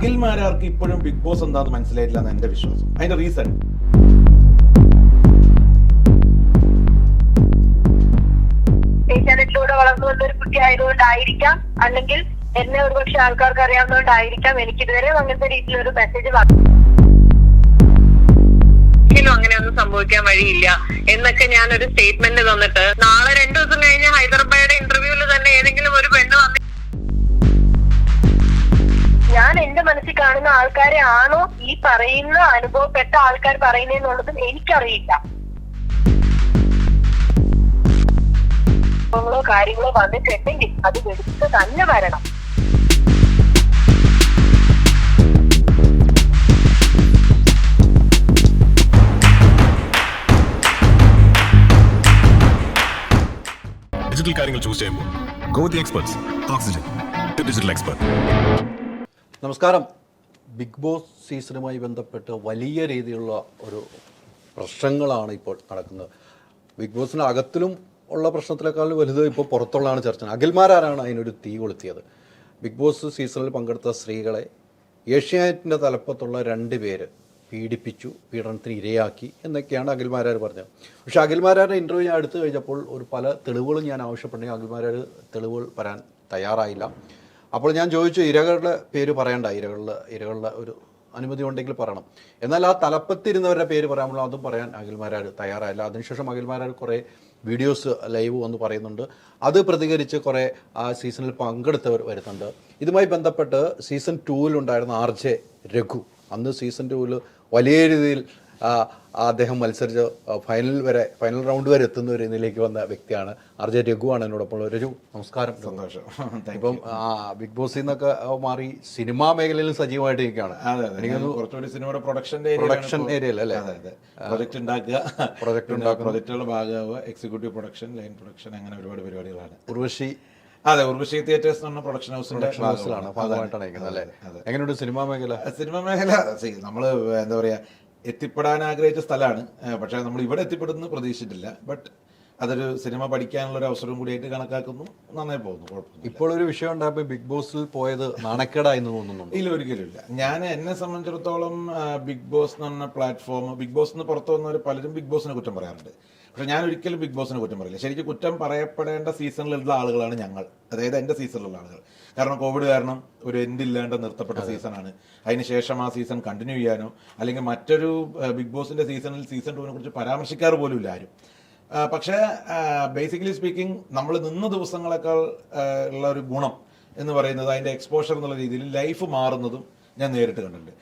അഖിൽ മാരാർക്ക് ഇപ്പോഴും big boss എന്താണെന്ന് മനസ്സിലായിട്ടില്ല എന്ന് എന്റെ വിശ്വാസം. അതിന്റെ റീസൺ ഏഷ്യാനെറ്റിലൂടെ വളർന്നു വന്ന ഒരു കുട്ടി ആയതുകൊണ്ടായിരിക്കാം, അല്ലെങ്കിൽ എന്നെ ഒരുപക്ഷെ ആൾക്കാർക്ക് അറിയാവുന്നതുകൊണ്ടായിരിക്കാം എനിക്കിതുവരെ അങ്ങനത്തെ രീതിയിലൊരു മെസ്സേജ് അങ്ങനെയൊന്നും സംഭവിക്കാൻ വഴിയില്ല എന്നൊക്കെ ഞാൻ ഒരു സ്റ്റേറ്റ്മെന്റ് തന്നിട്ട് നാളെ 2 ദിവസം കഴിഞ്ഞ് ഹൈദരാബാദിന്റെ ഇന്റർവ്യൂവിൽ തന്നെ ഏതെങ്കിലും ഒരു പെണ്ണ് വന്ന് ഞാൻ എന്റെ മനസ്സിൽ കാണുന്ന ആൾക്കാരെ ആണോ ഈ പറയുന്ന അനുഭവപ്പെട്ട ആൾക്കാർ പറയുന്നതെന്നുള്ളതും എനിക്കറിയില്ല. കാര്യങ്ങളോ വന്നിട്ടുണ്ടെങ്കിൽ അത് എടുത്ത് തന്നെ വരണം. ഡിജിറ്റൽ കാര്യങ്ങൾ ചൂസ് ചെയ്യുമ്പോൾ go with the experts. Oxygen digital expert. നമസ്കാരം. ബിഗ് ബോസ് സീസണുമായി ബന്ധപ്പെട്ട് വലിയ രീതിയിലുള്ള ഒരു പ്രശ്നങ്ങളാണ് ഇപ്പോൾ നടക്കുന്നത്. ബിഗ് ബോസിന് അകത്തിലും ഉള്ള പ്രശ്നത്തിനേക്കാളും വലുത് ഇപ്പോൾ പുറത്തുള്ളതാണ് ചർച്ച. അഖിൽമാരാരാണ് അതിനൊരു തീ കൊളുത്തിയത്. ബിഗ് ബോസ് സീസണിൽ പങ്കെടുത്ത സ്ത്രീകളെ ഏഷ്യാനെറ്റിൻ്റെ തലപ്പത്തുള്ള 2 പേര് പീഡിപ്പിച്ചു, പീഡനത്തിന് ഇരയാക്കി എന്നൊക്കെയാണ് അഖിൽമാരാർ പറഞ്ഞത്. പക്ഷേ അഖിൽമാരാരുടെ ഇൻ്റർവ്യൂ ഞാൻ എടുത്തു കഴിഞ്ഞപ്പോൾ പല തെളിവുകളും ഞാൻ ആവശ്യപ്പെട്ടെങ്കിൽ അഖിൽമാരാർ തെളിവുകൾ പറയാൻ തയ്യാറായില്ല. അപ്പോൾ ഞാൻ ചോദിച്ചു, ഇരകളുടെ പേര് പറയണ്ട, ഇരകളുടെ ഒരു അനുമതി ഉണ്ടെങ്കിൽ പറയണം. എന്നാൽ ആ തലപ്പത്തിരുന്നവരുടെ പേര് പറയാമല്ലോ, അതും പറയാൻ അഖിൽമാരാർ തയ്യാറായില്ല. അതിനുശേഷം അഖിൽമാരാർ കുറേ വീഡിയോസ് ലൈവ് വന്ന് പറയുന്നുണ്ട്. അത് പ്രതികരിച്ച് കുറേ ആ സീസണിൽ പങ്കെടുത്തവർ വരുന്നുണ്ട്. ഇതുമായി ബന്ധപ്പെട്ട് സീസൺ 2-ലുണ്ടായിരുന്ന RJ രഘു, അന്ന് സീസൺ 2-ൽ വലിയ രീതിയിൽ അദ്ദേഹം മത്സരിച്ച് ഫൈനൽ റൗണ്ട് വരെ എത്തുന്ന ഒരു ഇതിലേക്ക് വന്ന വ്യക്തിയാണ് RJ രഘുവാണ് എന്നോടൊപ്പം. രഘു, നമസ്കാരം. സന്തോഷം. ഇപ്പം ബിഗ് ബോസിൽ നിന്നൊക്കെ മാറി സിനിമാ മേഖലയിൽ സജീവമായിട്ട് ഇരിക്കുകയാണ്. കുറച്ചുകൂടി സിനിമയുടെ പ്രൊഡക്ഷൻ ഏരിയയിൽ അല്ലേ? പ്രൊജക്ടുകളുടെ ഭാഗമാവുക, എക്സിക്യൂട്ടീവ് പ്രൊഡക്ഷൻ, ലൈൻ പ്രൊഡക്ഷൻ, അങ്ങനെ ഒരുപാട് പരിപാടികളാണ്. ഉർവശി തിയേറ്റേഴ്സ് എന്ന് പറഞ്ഞ പ്രൊഡക്ഷൻ ഹൗസിലാണ് ഭാഗമായിട്ടാണ് ഇരിക്കുന്നത് അല്ലേ? എങ്ങനെയുണ്ട് സിനിമാ മേഖല? നമ്മള് എന്താ പറയാ, എത്തിപ്പെടാൻ ആഗ്രഹിച്ച സ്ഥലമാണ്. പക്ഷെ നമ്മൾ ഇവിടെ എത്തിപ്പെടുന്നു പ്രതീക്ഷിച്ചിട്ടില്ല. ബട്ട് അതൊരു സിനിമ പഠിക്കാനുള്ള ഒരു അവസരം കൂടിയായിട്ട് കണക്കാക്കുന്നു. നന്നായി പോകുന്നു, കുഴപ്പമില്ല. ഇപ്പോൾ ഒരു വിഷയം ഉണ്ടായപ്പോൾ ബിഗ് ബോസിൽ പോയത് നാണക്കേടായി തോന്നുന്നുണ്ട്? ഇല്ല, ഒരിക്കലും ഇല്ല. എന്നെ സംബന്ധിച്ചിടത്തോളം ബിഗ് ബോസ് എന്ന് പറഞ്ഞ പ്ലാറ്റ്ഫോം, ബിഗ് ബോസിന് പുറത്തു വന്നവർ പലരും ബിഗ് ബോസിനെ കുറ്റം പറയാറുണ്ട്. പക്ഷെ ഞാൻ ഒരിക്കലും ബിഗ് ബോസിനെ കുറ്റം പറയില്ല. ശരിക്കും കുറ്റം പറയപ്പെടേണ്ട സീസണിലുള്ള ആളുകളാണ് ഞങ്ങൾ, അതായത് എൻ്റെ സീസണിലുള്ള ആളുകൾ. കാരണം കോവിഡ് കാരണം ഒരു എൻഡില്ലാണ്ട് നിർത്തപ്പെട്ട സീസണാണ്. അതിനുശേഷം ആ സീസൺ കണ്ടിന്യൂ ചെയ്യാനോ അല്ലെങ്കിൽ മറ്റൊരു ബിഗ് ബോസിന്റെ സീസൺ 2-നെ കുറിച്ച് പരാമർശിക്കാറ് പോലും ഇല്ല ആരും. പക്ഷേ ബേസിക്കലി സ്പീക്കിംഗ്, നമ്മൾ നിന്ന ദിവസങ്ങളെക്കാൾ ഉള്ള ഒരു ഗുണം എന്ന് പറയുന്നത് അതിൻ്റെ എക്സ്പോഷർ എന്നുള്ള രീതിയിൽ ലൈഫ് മാറുന്നതും ഞാൻ നേരിട്ട് കണ്ടിട്ടുണ്ട്.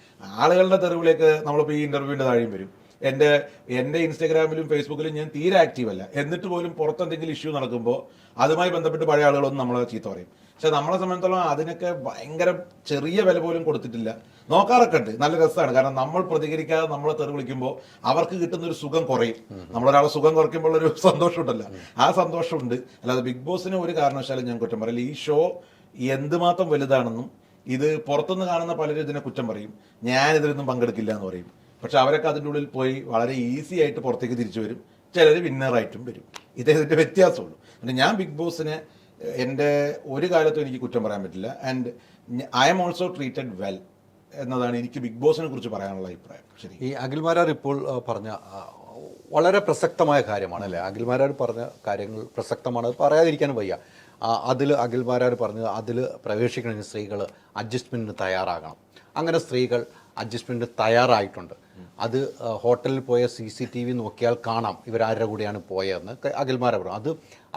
ആളുകളുടെ തെരുവിലേക്ക് നമ്മളിപ്പോൾ ഈ ഇന്റർവ്യൂവിൻ്റെ താഴെയും വരും. എൻ്റെ ഇൻസ്റ്റാഗ്രാമിലും ഫേസ്ബുക്കിലും ഞാൻ തീരെ ആക്റ്റീവ് അല്ല. എന്നിട്ട് പോലും പുറത്തെന്തെങ്കിലും ഇഷ്യൂ നടക്കുമ്പോൾ അതുമായി ബന്ധപ്പെട്ട് പഴയ ആളുകളൊന്നും നമ്മളെ ചീത്ത പറയും. പക്ഷെ നമ്മളെ സംബന്ധിച്ചോളം അതിനൊക്കെ ഭയങ്കര ചെറിയ വില പോലും കൊടുത്തിട്ടില്ല. നോക്കാറൊക്കെ ഉണ്ട്, നല്ല രസമാണ്. കാരണം നമ്മൾ പ്രതികരിക്കാതെ നമ്മളെ തെറി വിളിക്കുമ്പോൾ അവർക്ക് കിട്ടുന്ന ഒരു സുഖം കുറയും. നമ്മളൊരാളെ സുഖം കുറയ്ക്കുമ്പോൾ ഒരു സന്തോഷം ഉണ്ടല്ലോ, ആ സന്തോഷമുണ്ട്. അല്ലാതെ ബിഗ് ബോസിന് ഒരു കാരണവശാലും ഞാൻ കുറ്റം പറയില്ല. ഈ ഷോ എന്തുമാത്രം വലുതാണെന്നും ഇത് പുറത്തുനിന്ന് കാണുന്ന പലരും ഇതിനെ കുറ്റം പറയും, ഞാനിതിലൊന്നും പങ്കെടുക്കില്ല എന്ന് പറയും. പക്ഷെ അവരൊക്കെ അതിൻ്റെ ഉള്ളിൽ പോയി വളരെ ഈസി ആയിട്ട് പുറത്തേക്ക് തിരിച്ചു വരും. ചിലർ വിന്നറായിട്ടും വരും. ഇതേ ഇതിൻ്റെ വ്യത്യാസമുള്ളൂ. പിന്നെ ഞാൻ ബിഗ് ബോസിനെ എൻ്റെ ഒരു കാലത്തും എനിക്ക് കുറ്റം പറയാൻ പറ്റില്ല. And I am also treated well എന്നതാണ് എനിക്ക് ബിഗ് ബോസിനെ കുറിച്ച് പറയാനുള്ള അഭിപ്രായം. ശരി, ഈ അഖിൽമാരാർ ഇപ്പോൾ പറഞ്ഞ വളരെ പ്രസക്തമായ കാര്യമാണ് അല്ലേ? അഖിൽമാരാർ പറഞ്ഞ കാര്യങ്ങൾ പ്രസക്തമാണ്, അത് പറയാതിരിക്കാനും വയ്യ. അതിൽ അഖിൽമാരാർ പറഞ്ഞത് അതിൽ പ്രവേശിക്കണമെങ്കിൽ സ്ത്രീകൾ അഡ്ജസ്റ്റ്മെൻറ്റിന് തയ്യാറാകണം. അങ്ങനെ സ്ത്രീകൾ അഡ്ജസ്റ്റ്മെൻറ്റ് തയ്യാറായിട്ടുണ്ട്. അത് ഹോട്ടലിൽ പോയ CCTV നോക്കിയാൽ കാണാം ഇവരാരുടെ കൂടെയാണ് പോയതെന്ന് അഖിൽമാരാർ പറഞ്ഞു. അത്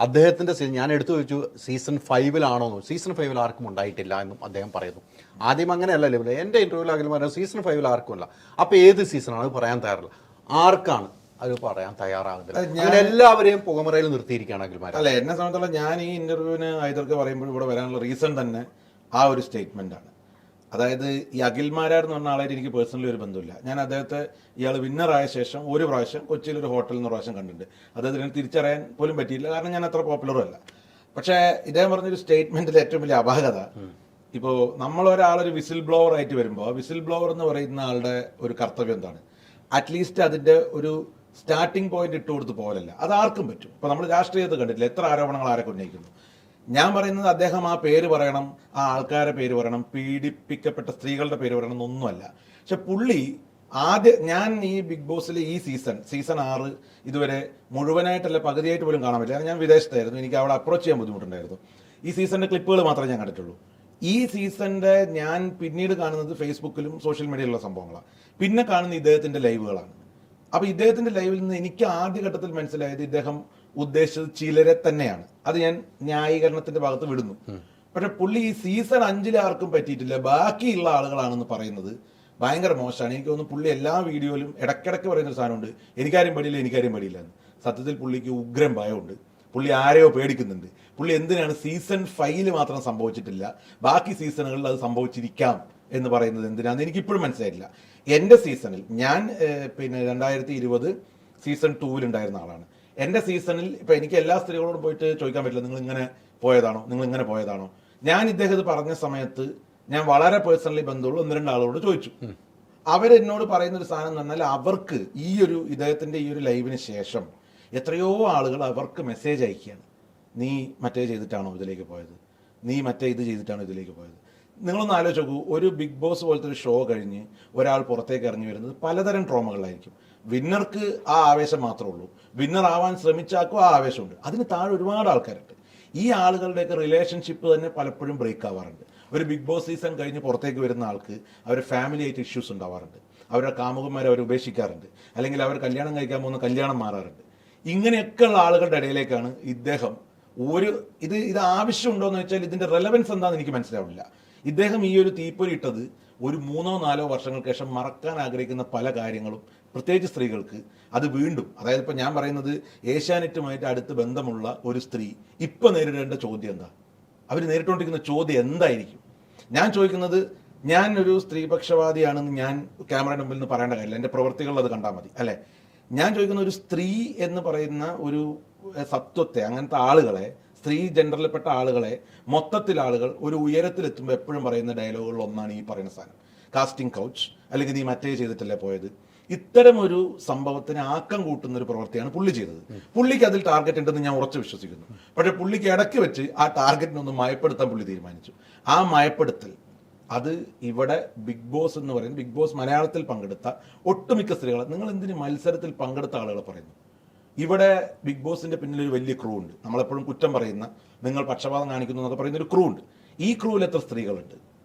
അദ്ദേഹത്തിൻ്റെ ഞാൻ എടുത്തു ചോദിച്ചു, സീസൺ 5-ലാണോ? സീസൺ 5-ൽ ആർക്കും ഉണ്ടായിട്ടില്ല എന്നും അദ്ദേഹം പറയുന്നു. ആദ്യം അങ്ങനെയല്ലല്ലോ, എൻ്റെ ഇൻ്റർവ്യൂവിൽ അഖിൽമാരാർ സീസൺ 5-ൽ ആർക്കുമില്ല. അപ്പോൾ ഏത് സീസണാണ്? അത് പറയാൻ തയ്യാറില്ല. ആർക്കാണ് അത് പറയാൻ തയ്യാറാകുന്നില്ല. ഞാൻ എല്ലാവരെയും പുകമറയിൽ നിർത്തിയിരിക്കുകയാണ് അഖിൽമാരാർ. അല്ല, എന്നെ സംബന്ധിച്ചോളം ഞാൻ ഈ ഇന്റർവ്യൂവിന് ഹൈദർക്ക് പറയുമ്പോൾ ഇവിടെ വരാനുള്ള റീസൺ തന്നെ ആ ഒരു സ്റ്റേറ്റ്മെന്റ് ആണ്. അതായത് ഈ അഖിൽമാരാർ എന്ന് പറഞ്ഞ ആളായിട്ട് എനിക്ക് പേഴ്സണലി ഒരു ബന്ധമില്ല. ഞാൻ അദ്ദേഹത്തെ ഇയാൾ വിന്നറായ ശേഷം ഒരു പ്രാവശ്യം കൊച്ചിയിൽ ഒരു ഹോട്ടലിൽ നിന്ന് പ്രാവശ്യം കണ്ടിട്ടുണ്ട്. അദ്ദേഹത്തിന് തിരിച്ചറിയാൻ പോലും പറ്റിയില്ല, കാരണം ഞാൻ അത്ര പോപ്പുലറും അല്ല. പക്ഷേ ഇദ്ദേഹം പറഞ്ഞൊരു സ്റ്റേറ്റ്മെന്റിൽ ഏറ്റവും വലിയ അപാകത, ഇപ്പോൾ നമ്മളൊരാളൊരു വിസിൽ ബ്ലോവർ ആയിട്ട് വരുമ്പോൾ വിസിൽ ബ്ലോവർ എന്ന് പറയുന്ന ആളുടെ ഒരു കർത്തവ്യം എന്താണ്? അറ്റ്ലീസ്റ്റ് അതിൻ്റെ ഒരു സ്റ്റാർട്ടിംഗ് പോയിന്റ് ഇട്ട് കൊടുത്ത് പോലല്ല, അത് ആർക്കും പറ്റും. ഇപ്പോൾ നമ്മൾ രാഷ്ട്രീയത്തിൽ കണ്ടിട്ടില്ല എത്ര ആരോപണങ്ങൾ ആരൊക്കെ ഉന്നയിക്കുന്നു. ഞാൻ പറയുന്നത് അദ്ദേഹം ആ പേര് പറയണം, ആ ആൾക്കാരെ പേര് പറയണം, പീഡിപ്പിക്കപ്പെട്ട സ്ത്രീകളുടെ പേര് പറയണം എന്നൊന്നുമല്ല. പക്ഷെ പുള്ളി ഞാൻ ഈ ബിഗ് ബോസിലെ ഈ സീസൺ 6 ഇതുവരെ മുഴുവനായിട്ടല്ല പകുതിയായിട്ട് പോലും കാണാൻ പറ്റില്ല. ഞാൻ വിദേശത്തായിരുന്നു, എനിക്ക് അവിടെ അപ്രോച്ച് ചെയ്യാൻ ബുദ്ധിമുട്ടുണ്ടായിരുന്നു. ഈ സീസണിന്റെ ക്ലിപ്പുകൾ മാത്രമേ ഞാൻ കണ്ടിട്ടുള്ളൂ. ഈ സീസണിന്റെ ഞാൻ പിന്നീട് കാണുന്നത് ഫേസ്ബുക്കിലും സോഷ്യൽ മീഡിയയിലുള്ള സംഭവങ്ങളാണ്. പിന്നെ കാണുന്ന ഇദ്ദേഹത്തിന്റെ ലൈവുകളാണ്. അപ്പൊ ഇദ്ദേഹത്തിന്റെ ലൈവിൽ നിന്ന് എനിക്ക് ആദ്യഘട്ടത്തിൽ മനസ്സിലായത് ഇദ്ദേഹം ഉദ്ദേശിച്ചത് ചിലരെ തന്നെയാണ്. അത് ഞാൻ ന്യായീകരണത്തിന്റെ ഭാഗത്ത് വിടുന്നു. പക്ഷെ പുള്ളി ഈ സീസൺ 5 ആർക്കും പറ്റിയിട്ടില്ല, ബാക്കിയുള്ള ആളുകളാണെന്ന് പറയുന്നത് ഭയങ്കര മോശമാണ്. എനിക്ക് തോന്നുന്നു പുള്ളി എല്ലാ വീഡിയോയിലും ഇടയ്ക്കിടയ്ക്ക് പറയുന്നൊരു സാധനമുണ്ട്, എനിക്കാരും പേടിയില്ല എന്ന്. സത്യത്തിൽ പുള്ളിക്ക് ഉഗ്രം ഭയമുണ്ട്. പുള്ളി ആരെയോ പേടിക്കുന്നുണ്ട്. പുള്ളി എന്തിനാണ് സീസൺ 5 മാത്രം സംഭവിച്ചിട്ടില്ല, ബാക്കി സീസണുകളിൽ അത് സംഭവിച്ചിരിക്കാം എന്ന് പറയുന്നത് എന്തിനാന്ന് എനിക്കിപ്പോഴും മനസ്സിലായില്ല. എൻ്റെ സീസണിൽ ഞാൻ 2020 സീസൺ 2 ഉണ്ടായിരുന്ന ആളാണ്. എൻ്റെ സീസണിൽ ഇപ്പം എനിക്ക് എല്ലാ സ്ത്രീകളോടും പോയിട്ട് ചോദിക്കാൻ പറ്റില്ല, നിങ്ങൾ ഇങ്ങനെ പോയതാണോ. ഞാൻ ഇദ്ദേഹം ഇത് പറഞ്ഞ സമയത്ത് ഞാൻ വളരെ പേഴ്സണലി ബന്ധമുള്ള 1-2 ആളോട് ചോദിച്ചു. അവരെന്നോട് പറയുന്ന ഒരു സാധനം എന്ന് പറഞ്ഞാൽ അവർക്ക് ഇദ്ദേഹത്തിന്റെ ഈ ഒരു ലൈവിന് ശേഷം എത്രയോ ആളുകൾ അവർക്ക് മെസ്സേജ് അയക്കുകയാണ്, നീ മറ്റേ ചെയ്തിട്ടാണോ ഇതിലേക്ക് പോയത്, നീ മറ്റേ ഇത് ചെയ്തിട്ടാണോ ഇതിലേക്ക് പോയത്. നിങ്ങളൊന്ന് ആലോചിച്ച് നോക്കൂ, ഒരു ബിഗ് ബോസ് പോലത്തെ ഒരു ഷോ കഴിഞ്ഞ് ഒരാൾ പുറത്തേക്ക് ഇറങ്ങി വരുന്നത് പലതരം ട്രോമകളായിരിക്കും. വിന്നർക്ക് ആ ആവേശം മാത്രമേ ഉള്ളൂ, വിന്നർ ആവാൻ ശ്രമിച്ചാക്കും ആ ആവേശമുണ്ട്. അതിന് താഴെ ഒരുപാട് ആൾക്കാരുണ്ട്. ഈ ആളുകളുടെയൊക്കെ റിലേഷൻഷിപ്പ് തന്നെ പലപ്പോഴും ബ്രേക്ക് ആവാറുണ്ട്. ഒരു ബിഗ് ബോസ് സീസൺ കഴിഞ്ഞ് പുറത്തേക്ക് വരുന്ന ആൾക്ക് അവരുടെ ഫാമിലി ആയിട്ട് ഇഷ്യൂസ് ഉണ്ടാവാറുണ്ട്, അവരുടെ കാമുകന്മാരെ അവർ ഉപേക്ഷിക്കാറുണ്ട്, അല്ലെങ്കിൽ അവർ കല്യാണം കഴിക്കാൻ പോകുന്ന കല്യാണം മാറാറുണ്ട്. ഇങ്ങനെയൊക്കെയുള്ള ആളുകളുടെ ഇടയിലേക്കാണ് ഇദ്ദേഹം ഇത് ആവശ്യമുണ്ടോയെന്ന് വെച്ചാൽ ഇതിന്റെ റെലവൻസ് എന്താണെന്ന് എനിക്ക് മനസ്സിലാവില്ല. ഇദ്ദേഹം ഈ ഒരു തീപ്പൊരി ഇട്ടത് ഒരു 3-4 വർഷങ്ങൾക്ക് ശേഷം മറക്കാൻ ആഗ്രഹിക്കുന്ന പല കാര്യങ്ങളും, പ്രത്യേകിച്ച് സ്ത്രീകൾക്ക് അത് വീണ്ടും, അതായത് ഇപ്പം ഞാൻ പറയുന്നത് ഏഷ്യാനെറ്റുമായിട്ട് അടുത്ത് ബന്ധമുള്ള ഒരു സ്ത്രീ ഇപ്പം നേരിടേണ്ട ചോദ്യം എന്താ, അവർ നേരിട്ടുകൊണ്ടിരിക്കുന്ന ചോദ്യം എന്തായിരിക്കും. ഞാൻ ചോദിക്കുന്നത്, ഞാൻ ഒരു സ്ത്രീപക്ഷവാദിയാണെന്ന് ഞാൻ ക്യാമറയുടെ മുമ്പിൽ നിന്ന് പറയേണ്ട കാര്യമില്ല, എൻ്റെ പ്രവൃത്തികൾ അത് കണ്ടാൽ മതി അല്ലേ. ഞാൻ ചോദിക്കുന്ന ഒരു സ്ത്രീ എന്ന് പറയുന്ന ഒരു സത്വത്തെ, അങ്ങനത്തെ ആളുകളെ, സ്ത്രീ ജെൻഡറിൽപ്പെട്ട ആളുകളെ മൊത്തത്തിൽ ആളുകൾ ഒരു ഉയരത്തിലെത്തുമ്പോൾ എപ്പോഴും പറയുന്ന ഡയലോഗുകളിൽ ഒന്നാണ് ഈ പറയുന്ന സാധനം, കാസ്റ്റിംഗ് കൗച്ച്, അല്ലെങ്കിൽ നീ മറ്റേ ചെയ്തിട്ടല്ലേ പോയത്. ഇത്തരം ഒരു സംഭവത്തിന് ആക്കം കൂട്ടുന്ന ഒരു പ്രവൃത്തിയാണ് പുള്ളി ചെയ്തത്. പുള്ളിക്ക് അതിൽ ടാർഗറ്റ് ഉണ്ടെന്ന് ഞാൻ ഉറച്ചു വിശ്വസിക്കുന്നു. പക്ഷെ പുള്ളിക്ക് ഇടയ്ക്ക് വെച്ച് ആ ടാർഗറ്റിനൊന്ന് മയപ്പെടുത്താൻ പുള്ളി തീരുമാനിച്ചു. ആ മയപ്പെടുത്തൽ അത് ഇവിടെ ബിഗ് ബോസ് എന്ന് പറയുന്നത്, ബിഗ് ബോസ് മലയാളത്തിൽ പങ്കെടുത്ത ഒട്ടുമിക്ക സ്ത്രീകളെ, നിങ്ങൾ എന്തിന് മത്സരത്തിൽ പങ്കെടുത്ത ആളുകളെ പറയുന്നു. ഇവിടെ ബിഗ് ബോസിന്റെ പിന്നിൽ ഒരു വലിയ ക്രൂ ഉണ്ട്. നമ്മളെപ്പോഴും കുറ്റം പറയുന്ന, നിങ്ങൾ പക്ഷപാതം കാണിക്കുന്നു എന്നൊക്കെ പറയുന്ന ഒരു ക്രൂ ഉണ്ട്. ഈ ക്രൂവിൽ എത്ര സ്ത്രീകളുണ്ട്?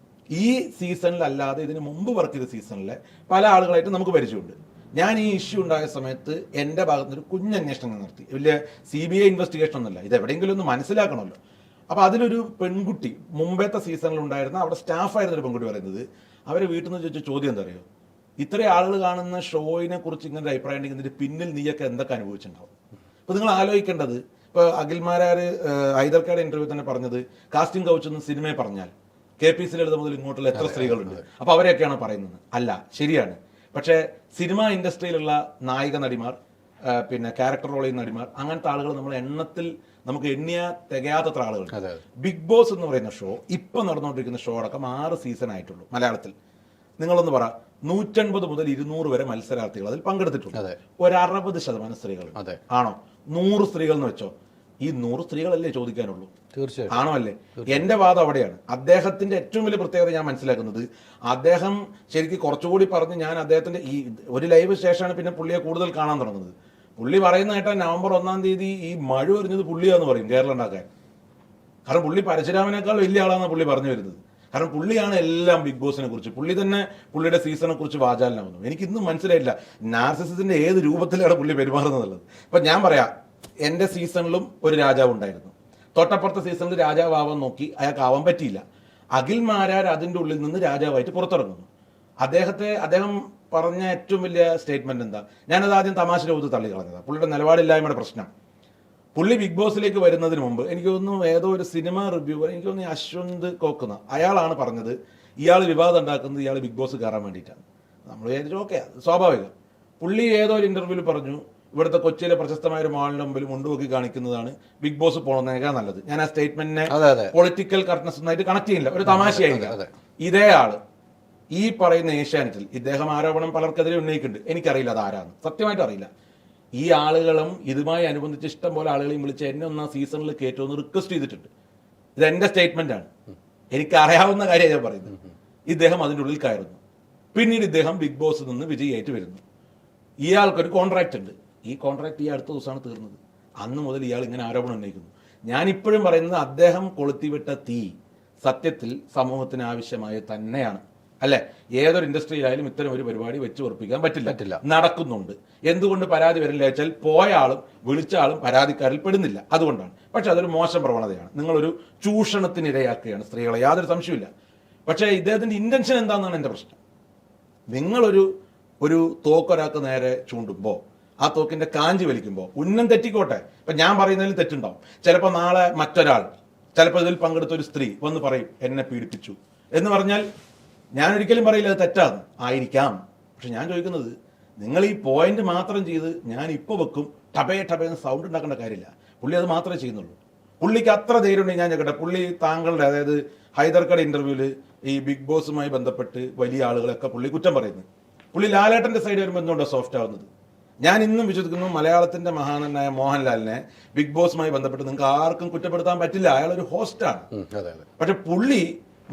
ഈ സീസണിലല്ലാതെ ഇതിന് മുമ്പ് വർക്ക് ചെയ്ത സീസണിലെ പല ആളുകളായിട്ട് നമുക്ക് പരിചയമുണ്ട്. ഞാൻ ഈ ഇഷ്യൂ ഉണ്ടായ സമയത്ത് എൻ്റെ ഭാഗത്തുനിന്ന് ഒരു കുഞ്ഞന്വേഷണം നടത്തി. വലിയ CBI ഇൻവെസ്റ്റിഗേഷൻ ഒന്നുമല്ല, ഇത് എവിടെയെങ്കിലും ഒന്ന് മനസ്സിലാക്കണമല്ലോ. അപ്പോൾ അതിലൊരു പെൺകുട്ടി, മുമ്പത്തെ സീസണിൽ ഉണ്ടായിരുന്ന അവിടെ സ്റ്റാഫായിരുന്ന ഒരു പെൺകുട്ടി പറയുന്നത്, അവരെ വീട്ടിൽ നിന്ന് ചോദിച്ച ചോദ്യം എന്താ അറിയോ, ഇത്രയും ആളുകൾ കാണുന്ന ഷോയിനെ കുറിച്ച് ഇങ്ങനെ ഒരു അഭിപ്രായം ഉണ്ടെങ്കിൽ ഇതിന്റെ പിന്നിൽ നീയൊക്കെ എന്തൊക്കെ അനുഭവിച്ചിട്ടുണ്ടാവും. അപ്പോൾ നിങ്ങൾ ആലോചിക്കേണ്ടത്, ഇപ്പോൾ അഖിൽമാരാർ ഹൈദർക്കാരുടെ ഇന്റർവ്യൂ തന്നെ പറഞ്ഞത്, കാസ്റ്റിംഗ് കൗച്ച് എന്ന് സിനിമയെ പറഞ്ഞാൽ KPC ലളിത മുതൽ ഇങ്ങോട്ടുള്ള എത്ര സ്ത്രീകളുണ്ട്, അപ്പോൾ അവരെയൊക്കെയാണ് പറയുന്നത്. അല്ല, ശരിയാണ്. പക്ഷേ സിനിമ ഇൻഡസ്ട്രിയിലുള്ള നായിക നടിമാർ, പിന്നെ ക്യാരക്ടർ റോൾ ചെയ്യുന്ന നടിമാർ, അങ്ങനത്തെ ആളുകൾ നമ്മൾ എണ്ണത്തിൽ നമുക്ക് തികയാത്തത്ര ആളുകൾ. ബിഗ് ബോസ് എന്ന് പറയുന്ന ഷോ ഇപ്പം നടന്നുകൊണ്ടിരിക്കുന്ന ഷോ അടക്കം 6 സീസൺ ആയിട്ടുള്ളൂ മലയാളത്തിൽ. നിങ്ങളൊന്ന് പറ, 150 മുതൽ 200 വരെ മത്സരാർത്ഥികൾ അതിൽ പങ്കെടുത്തിട്ടുണ്ട്. ഒരു 60% സ്ത്രീകൾ ആണോ? 100 സ്ത്രീകൾ എന്ന് വെച്ചോ, ഈ 100 സ്ത്രീകളല്ലേ ചോദിക്കാനുള്ളൂ? തീർച്ചയായും ആണോ അല്ലേ? എന്റെ വാദം അവിടെയാണ്. അദ്ദേഹത്തിന്റെ ഏറ്റവും വലിയ പ്രത്യേകത ഞാൻ മനസ്സിലാക്കുന്നത്, അദ്ദേഹം ശരിക്കും കുറച്ചുകൂടി പറഞ്ഞ്, ഞാൻ അദ്ദേഹത്തിന്റെ ഈ ഒരു ലൈവ് ശേഷമാണ് പിന്നെ പുള്ളിയെ കൂടുതൽ കാണാൻ തുടങ്ങുന്നത്. പുള്ളി പറയുന്ന കേട്ടാൽ നവംബർ 1-ാം തീയതി ഈ മഴ എറിഞ്ഞത് പുള്ളിയാന്ന് പറയും കേരളം ഉണ്ടാക്കാൻ. കാരണം പുള്ളി പരശുരാമനേക്കാൾ വലിയ ആളാണെന്ന് പുള്ളി പറഞ്ഞു വരുന്നത്. കാരണം പുള്ളിയാണ് എല്ലാം ബിഗ് ബോസിനെ കുറിച്ച്, പുള്ളി തന്നെ പുള്ളിയുടെ സീസണെ കുറിച്ച് വാചാലനാവുന്നു. എനിക്കിന്നും മനസ്സിലായില്ല നാർസിസത്തിന്റെ ഏത് രൂപത്തിലാണ് പുള്ളി പെരുമാറുന്നതുള്ളത്. ഇപ്പൊ ഞാൻ പറയാം, എന്റെ സീസണിലും ഒരു രാജാവ് ഉണ്ടായിരുന്നു. തൊട്ടപ്പുറത്തെ സീസണിൽ രാജാവ് ആവാൻ നോക്കി, അയാൾക്ക് ആവാൻ പറ്റിയില്ല. അഖിൽമാരാർ അതിന്റെ ഉള്ളിൽ നിന്ന് രാജാവായിട്ട് പുറത്തിറങ്ങുന്നു. അദ്ദേഹം പറഞ്ഞ ഏറ്റവും വലിയ സ്റ്റേറ്റ്മെന്റ് എന്താ, ഞാനത് ആദ്യം തമാശ രൂപത്തിൽ തള്ളിക്കളഞ്ഞതാണ്. പുള്ളിയുടെ നിലപാടില്ലായ്മയുടെ പ്രശ്നം. പുള്ളി ബിഗ് ബോസിലേക്ക് വരുന്നതിന് മുമ്പ് എനിക്ക് തോന്നുന്നു ഏതോ ഒരു സിനിമ റിവ്യൂ, എനിക്ക് തോന്നുന്നു അശ്വന്ത് കോക്കുന്ന അയാളാണ് പറഞ്ഞത്, ഇയാൾ വിവാദം ഉണ്ടാക്കുന്നത് ഇയാൾ ബിഗ് ബോസ് കയറാൻ വേണ്ടിയിട്ടാണ്. നമ്മൾ വിചാരിച്ചു ഓക്കെ, അത് സ്വാഭാവികം. പുള്ളി ഏതോ ഒരു ഇന്റർവ്യൂവിൽ പറഞ്ഞു, ഇവിടുത്തെ കൊച്ചിയിലെ പ്രശസ്തമായ ഒരു മാളിന്റെ മുമ്പിൽ മുണ്ടുപോക്കി കാണിക്കുന്നതാണ് ബിഗ് ബോസ് പോകുന്നതിനേക്കാൾ നല്ലത്. ഞാൻ ആ സ്റ്റേറ്റ്മെന്റിനെ പൊളിറ്റിക്കൽ കറക്റ്റ്നസ് ഒന്നായിട്ട് കണക്ട് ചെയ്യുന്നില്ല, ഒരു തമാശയായില്ല. ഇതേ ആള് ഈ പറയുന്ന ഏഷ്യാനെറ്റിൽ ഇദ്ദേഹം ആരോപണം പലർക്കെതിരെ ഉന്നയിക്കുന്നുണ്ട്. എനിക്കറിയില്ല അത് ആരാന്ന്, സത്യമായിട്ട് അറിയില്ല. ഈ ആളുകളും ഇതുമായി അനുബന്ധിച്ച് ഇഷ്ടം പോലെ ആളുകളെയും വിളിച്ച് എന്നെ ഒന്നാം സീസണിൽ കയറ്റുമെന്ന് റിക്വസ്റ്റ് ചെയ്തിട്ടുണ്ട്. ഇത് എൻ്റെ സ്റ്റേറ്റ്മെന്റ് ആണ്, എനിക്ക് അറിയാവുന്ന കാര്യം ഞാൻ പറയുന്നത്. ഇദ്ദേഹം അതിൻ്റെ ഉള്ളിൽ കയറുന്നു. പിന്നീട് ഇദ്ദേഹം ബിഗ് ബോസിൽ നിന്ന് വിജയിയായിട്ട് വരുന്നു. ഇയാൾക്കൊരു കോൺട്രാക്റ്റ് ഉണ്ട്. ഈ കോൺട്രാക്ട് ഈ അടുത്ത ദിവസമാണ് തീർന്നത്. അന്ന് മുതൽ ഇയാൾ ഇങ്ങനെ ആരോപണം ഉന്നയിക്കുന്നു. ഞാനിപ്പോഴും പറയുന്നത് അദ്ദേഹം കൊളുത്തിവിട്ട തീ സത്യത്തിൽ സമൂഹത്തിന് ആവശ്യമായ തന്നെയാണ്, അല്ലെ? ഏതൊരു ഇൻഡസ്ട്രിയിലായാലും ഇത്തരം ഒരു പരിപാടി വെച്ച് ഉറപ്പിക്കാൻ പറ്റില്ല. നടക്കുന്നുണ്ട്. എന്തുകൊണ്ട് പരാതി വരില്ല വെച്ചാൽ പോയ ആളും വിളിച്ച ആളും പരാതിക്കാരിൽ പെടുന്നില്ല, അതുകൊണ്ടാണ്. പക്ഷെ അതൊരു മോശം പ്രവണതയാണ്. നിങ്ങളൊരു ചൂഷണത്തിനിരയാക്കുകയാണ് സ്ത്രീകളെ, യാതൊരു സംശയമില്ല. പക്ഷേ ഇദ്ദേഹത്തിന്റെ ഇന്റൻഷൻ എന്താണെന്നാണ് എൻ്റെ പ്രശ്നം. ഒരു തോക്കൊരാൾക്ക് നേരെ ചൂണ്ടുമ്പോൾ ആ തോക്കിന്റെ കാഞ്ചി വലിക്കുമ്പോൾ ഉന്നം തെറ്റിക്കോട്ടെ, ഇപ്പൊ ഞാൻ പറയുന്നതിൽ തെറ്റുണ്ടാവും. ചിലപ്പോൾ നാളെ മറ്റൊരാൾ, ചിലപ്പോൾ ഇതിൽ പങ്കെടുത്ത ഒരു സ്ത്രീ വന്ന് പറയും എന്നെ പീഡിപ്പിച്ചു എന്ന് പറഞ്ഞാൽ ഞാൻ ഒരിക്കലും പറയില്ല അത് തെറ്റാന്ന്, ആയിരിക്കാം. പക്ഷെ ഞാൻ ചോദിക്കുന്നത്, നിങ്ങൾ ഈ പോയിന്റ് മാത്രം ചെയ്ത് ഞാൻ ഇപ്പോൾ വെക്കും ടപേന്ന് സൗണ്ട് ഉണ്ടാക്കേണ്ട കാര്യമില്ല. പുള്ളി അത് മാത്രമേ ചെയ്യുന്നുള്ളൂ. പുള്ളിക്ക് അത്ര ധൈര്യമുണ്ടെങ്കിൽ ഞാൻ ചോദിക്കട്ടെ, പുള്ളി താങ്കളുടെ, അതായത് ഹൈദർക്കട ഇന്റർവ്യൂവിൽ ഈ ബിഗ് ബോസുമായി ബന്ധപ്പെട്ട് വലിയ ആളുകളൊക്കെ പുള്ളി കുറ്റം പറയുന്നു. പുള്ളി ലാലേട്ടന്റെ സൈഡ് വരുമ്പോൾ എന്തുകൊണ്ടാണ് സോഫ്റ്റ് ആവുന്നത്? ഞാൻ ഇന്നും വിശ്വസിക്കുന്നു മലയാളത്തിന്റെ മഹാനനായ മോഹൻലാലിനെ ബിഗ് ബോസുമായി ബന്ധപ്പെട്ട് നിങ്ങൾക്ക് ആർക്കും കുറ്റപ്പെടുത്താൻ പറ്റില്ല. അയാളൊരു ഹോസ്റ്റാണ്. പക്ഷെ പുള്ളി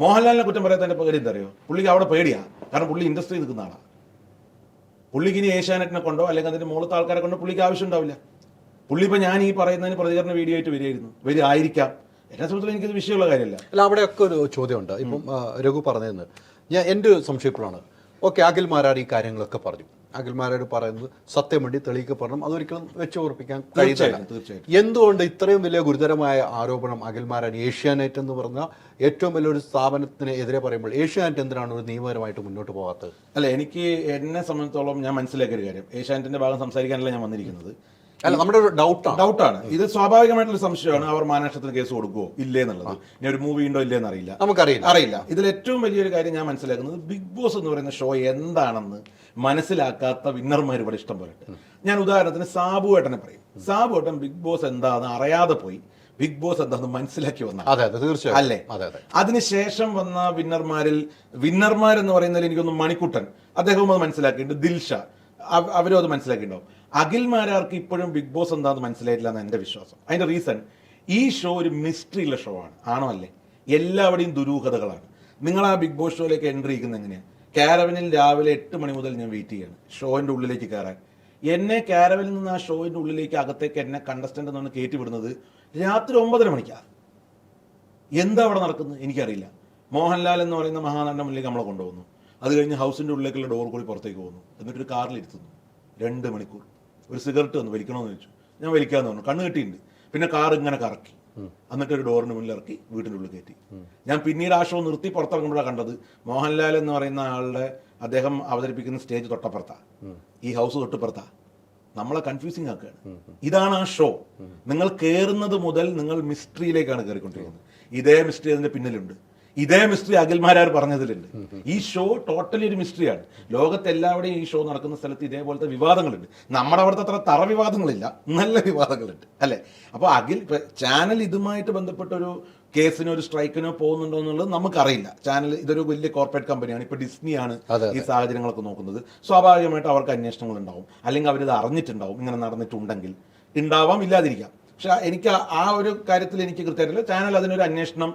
മോഹൻലാലിനെ കുറ്റം പറയാത്തതിന്റെ പേടി എന്താ അറിയോ? പുള്ളിക്ക് അവിടെ പേടിയാ. കാരണം പുള്ളി ഇൻഡസ്ട്രി നിൽക്കുന്ന ആളാണ്. പുള്ളിക്ക് ഇനി ഏഷ്യാനെറ്റിനെ കൊണ്ടോ അല്ലെങ്കിൽ അതിന്റെ മുകളിലത്തെ ആൾക്കാരെ കൊണ്ടോ പുള്ളിക്ക് ആവശ്യം ഉണ്ടാവില്ല. പുള്ളി ഇപ്പൊ ഞാൻ ഈ പറയുന്നതിന് പ്രതികരണ വീഡിയോ ആയിട്ട് വരികയായിരിക്കാം. എന്നെ സംബന്ധിച്ചിടത്തോളം എനിക്കത് വിഷയമുള്ള കാര്യമല്ല. അല്ല, അവിടെയൊക്കെ ഒരു ചോദ്യമുണ്ട്. ഇപ്പം രഘു പറഞ്ഞതെന്ന് എൻ്റെ ഒരു സംശയപ്പോഴാണ്. ഓക്കെ, അഖിൽമാരാർ ഈ കാര്യങ്ങളൊക്കെ പറഞ്ഞു. അഖിൽമാരോട് പറയുന്നത് സത്യം വേണ്ടി തെളിയിക്കപ്പെടണം, അതൊരിക്കലും വെച്ച് ഉറപ്പിക്കാൻ കഴിയില്ല. എന്തുകൊണ്ട് ഇത്രയും വലിയ ഗുരുതരമായ ആരോപണം അഖിൽമാരാർ ഏഷ്യാനെറ്റ് എന്ന് പറഞ്ഞ ഏറ്റവും വലിയൊരു സ്ഥാപനത്തിന് എതിരെ പറയുമ്പോൾ ഏഷ്യാനെറ്റ് എന്തിനാണ് ഒരു നിയമപരമായിട്ട് മുന്നോട്ട് പോകാത്തത്? അല്ല, എനിക്ക് എന്നെ സംബന്ധിച്ചോളം ഞാൻ മനസ്സിലാക്കിയ ഒരു കാര്യം, ഏഷ്യാനെറ്റിന്റെ ഭാഗം സംസാരിക്കാനല്ല ഞാൻ വന്നിരിക്കുന്നത്. അല്ല, നമ്മുടെ ഒരു ഡൗട്ടാണ്. ഇത് സ്വാഭാവികമായിട്ടുള്ള സംശയമാണ്. അവർ മാനനഷ്ടത്തിന് കേസ് കൊടുക്കുമോ ഇല്ലേ എന്നുള്ളത്. ഇനി ഒരു മൂവി ഉണ്ടോ ഇല്ലേന്ന് അറിയില്ല. ഇതിൽ ഏറ്റവും വലിയൊരു കാര്യം ഞാൻ മനസ്സിലാക്കുന്നത്, ബിഗ് ബോസ് എന്ന് പറയുന്ന ഷോ എന്താണെന്ന് മനസ്സിലാക്കാത്ത വിന്നർമാർ ഇവിടെ ഇഷ്ടം പോലെ. ഞാൻ ഉദാഹരണത്തിന് സാബു ഏട്ടനെ പറയും. സാബു ഏട്ടൻ ബിഗ് ബോസ് എന്താണെന്ന് അറിയാതെ പോയി ബിഗ് ബോസ് എന്താണെന്ന് മനസ്സിലാക്കി വന്ന അല്ലേ? അതിനുശേഷം വന്ന വിന്നർമാരെന്ന് പറയുന്നതിൽ എനിക്കൊന്ന് മണിക്കുട്ടൻ, അദ്ദേഹവും അത് മനസ്സിലാക്കിയിട്ടുണ്ട്. ദിൽഷ, അവരും അത് മനസ്സിലാക്കിയിട്ടുണ്ടാവും. അഖിൽമാരാർക്ക് ഇപ്പോഴും ബിഗ് ബോസ് എന്താണെന്ന് മനസ്സിലായിട്ടില്ല എന്ന് എൻ്റെ വിശ്വാസം. അതിന്റെ റീസൺ, ഈ ഷോ ഒരു മിസ്റ്ററിയുള്ള ഷോ ആണ്. ആണോ അല്ലേ? എല്ലാവരുടെയും ദുരൂഹതകളാണ്. നിങ്ങൾ ആ ബിഗ് ബോസ് ഷോയിലേക്ക് എൻട്രി ചെയ്യുന്നത് എങ്ങനെയാണ്? കാരവനിൽ രാവിലെ 8 മണി മുതൽ ഞാൻ വെയിറ്റ് ചെയ്യാണ് ഷോയിന്റെ ഉള്ളിലേക്ക് കയറാൻ. എന്നെ കാരവനിൽ നിന്ന് ആ ഷോയിന്റെ ഉള്ളിലേക്ക് അകത്തേക്ക് എന്നെ കണ്ടസ്റ്റന്റ് എന്നാണ് കയറ്റി വിടുന്നത് രാത്രി 9:30 മണിക്കാണ്. എന്താ അവിടെ നടക്കുന്നത് എനിക്കറിയില്ല. മോഹൻലാൽ എന്ന് പറയുന്ന മഹാനടന്റെ മുന്നിലേക്ക് നമ്മളെ കൊണ്ടുപോകുന്നു. അത് കഴിഞ്ഞ് ഹൗസിന്റെ ഉള്ളിലേക്കുള്ള ഡോർ കൂടി പുറത്തേക്ക് പോകുന്നു. എന്നിട്ടൊരു കാറിലിരുത്തുന്നു 2 മണിക്കൂർ. ഒരു സിഗരറ്റ് വന്ന് വലിക്കണമെന്ന് ചോദിച്ചു. ഞാൻ വലിക്കാന്ന് പറഞ്ഞു. കണ്ണ് കെട്ടിയിട്ടുണ്ട്. പിന്നെ കാർ ഇങ്ങനെ കറക്കി, എന്നിട്ട് ഒരു ഡോറിന് മുന്നിൽ ഇറക്കി വീട്ടിൻ്റെ ഉള്ളിൽ കയറ്റി. ഞാൻ പിന്നീട് ആ ഷോ നിർത്തി പുറത്തിറങ്ങുമ്പോഴാണ് കണ്ടത് മോഹൻലാൽ എന്ന് പറയുന്ന ആളുടെ, അദ്ദേഹം അവതരിപ്പിക്കുന്ന സ്റ്റേജ് തൊട്ടപ്പുറത്താ, ഈ ഹൗസ് തൊട്ടപ്പുറത്താ. നമ്മളെ കൺഫ്യൂസിങ് ആക്കുകയാണ്. ഇതാണ് ആ ഷോ. നിങ്ങൾ കയറുന്നത് മുതൽ നിങ്ങൾ മിസ്റ്ററിയിലേക്കാണ് കയറിക്കൊണ്ടിരിക്കുന്നത്. ഇതേ മിസ്റ്ററി അതിന്റെ പിന്നിലുണ്ട്. ഇതേ മിസ്റ്ററി അഖിൽമാരാർ പറഞ്ഞതിലുണ്ട്. ഈ ഷോ ടോട്ടലി ഒരു മിസ്റ്ററിയാണ്. ലോകത്തെല്ലാവരുടെയും ഈ ഷോ നടക്കുന്ന സ്ഥലത്ത് ഇതേപോലത്തെ വിവാദങ്ങളുണ്ട്. നമ്മുടെ അവിടുത്തെ അത്ര തറ വിവാദങ്ങളില്ല, നല്ല വിവാദങ്ങളുണ്ട്, അല്ലെ? അപ്പോൾ ചാനൽ ഇതുമായിട്ട് ബന്ധപ്പെട്ടൊരു കേസിനോ ഒരു സ്ട്രൈക്കിനോ പോകുന്നുണ്ടോ എന്നുള്ളത് നമുക്കറിയില്ല. ചാനൽ ഇതൊരു വലിയ കോർപ്പറേറ്റ് കമ്പനിയാണ്. ഇപ്പൊ ഡിസ്നിയാണ് ഈ സാഹചര്യങ്ങളൊക്കെ നോക്കുന്നത്. സ്വാഭാവികമായിട്ട് അവർക്ക് അന്വേഷണങ്ങൾ ഉണ്ടാവും, അല്ലെങ്കിൽ അവരിത് അറിഞ്ഞിട്ടുണ്ടാവും. ഇങ്ങനെ നടന്നിട്ടുണ്ടെങ്കിൽ ഉണ്ടാവാം, ഇല്ലാതിരിക്കാം. പക്ഷെ എനിക്ക് ആ ഒരു കാര്യത്തിൽ എനിക്ക് കൃത്യമായിട്ടില്ല. ചാനൽ അതിനൊരു അന്വേഷണം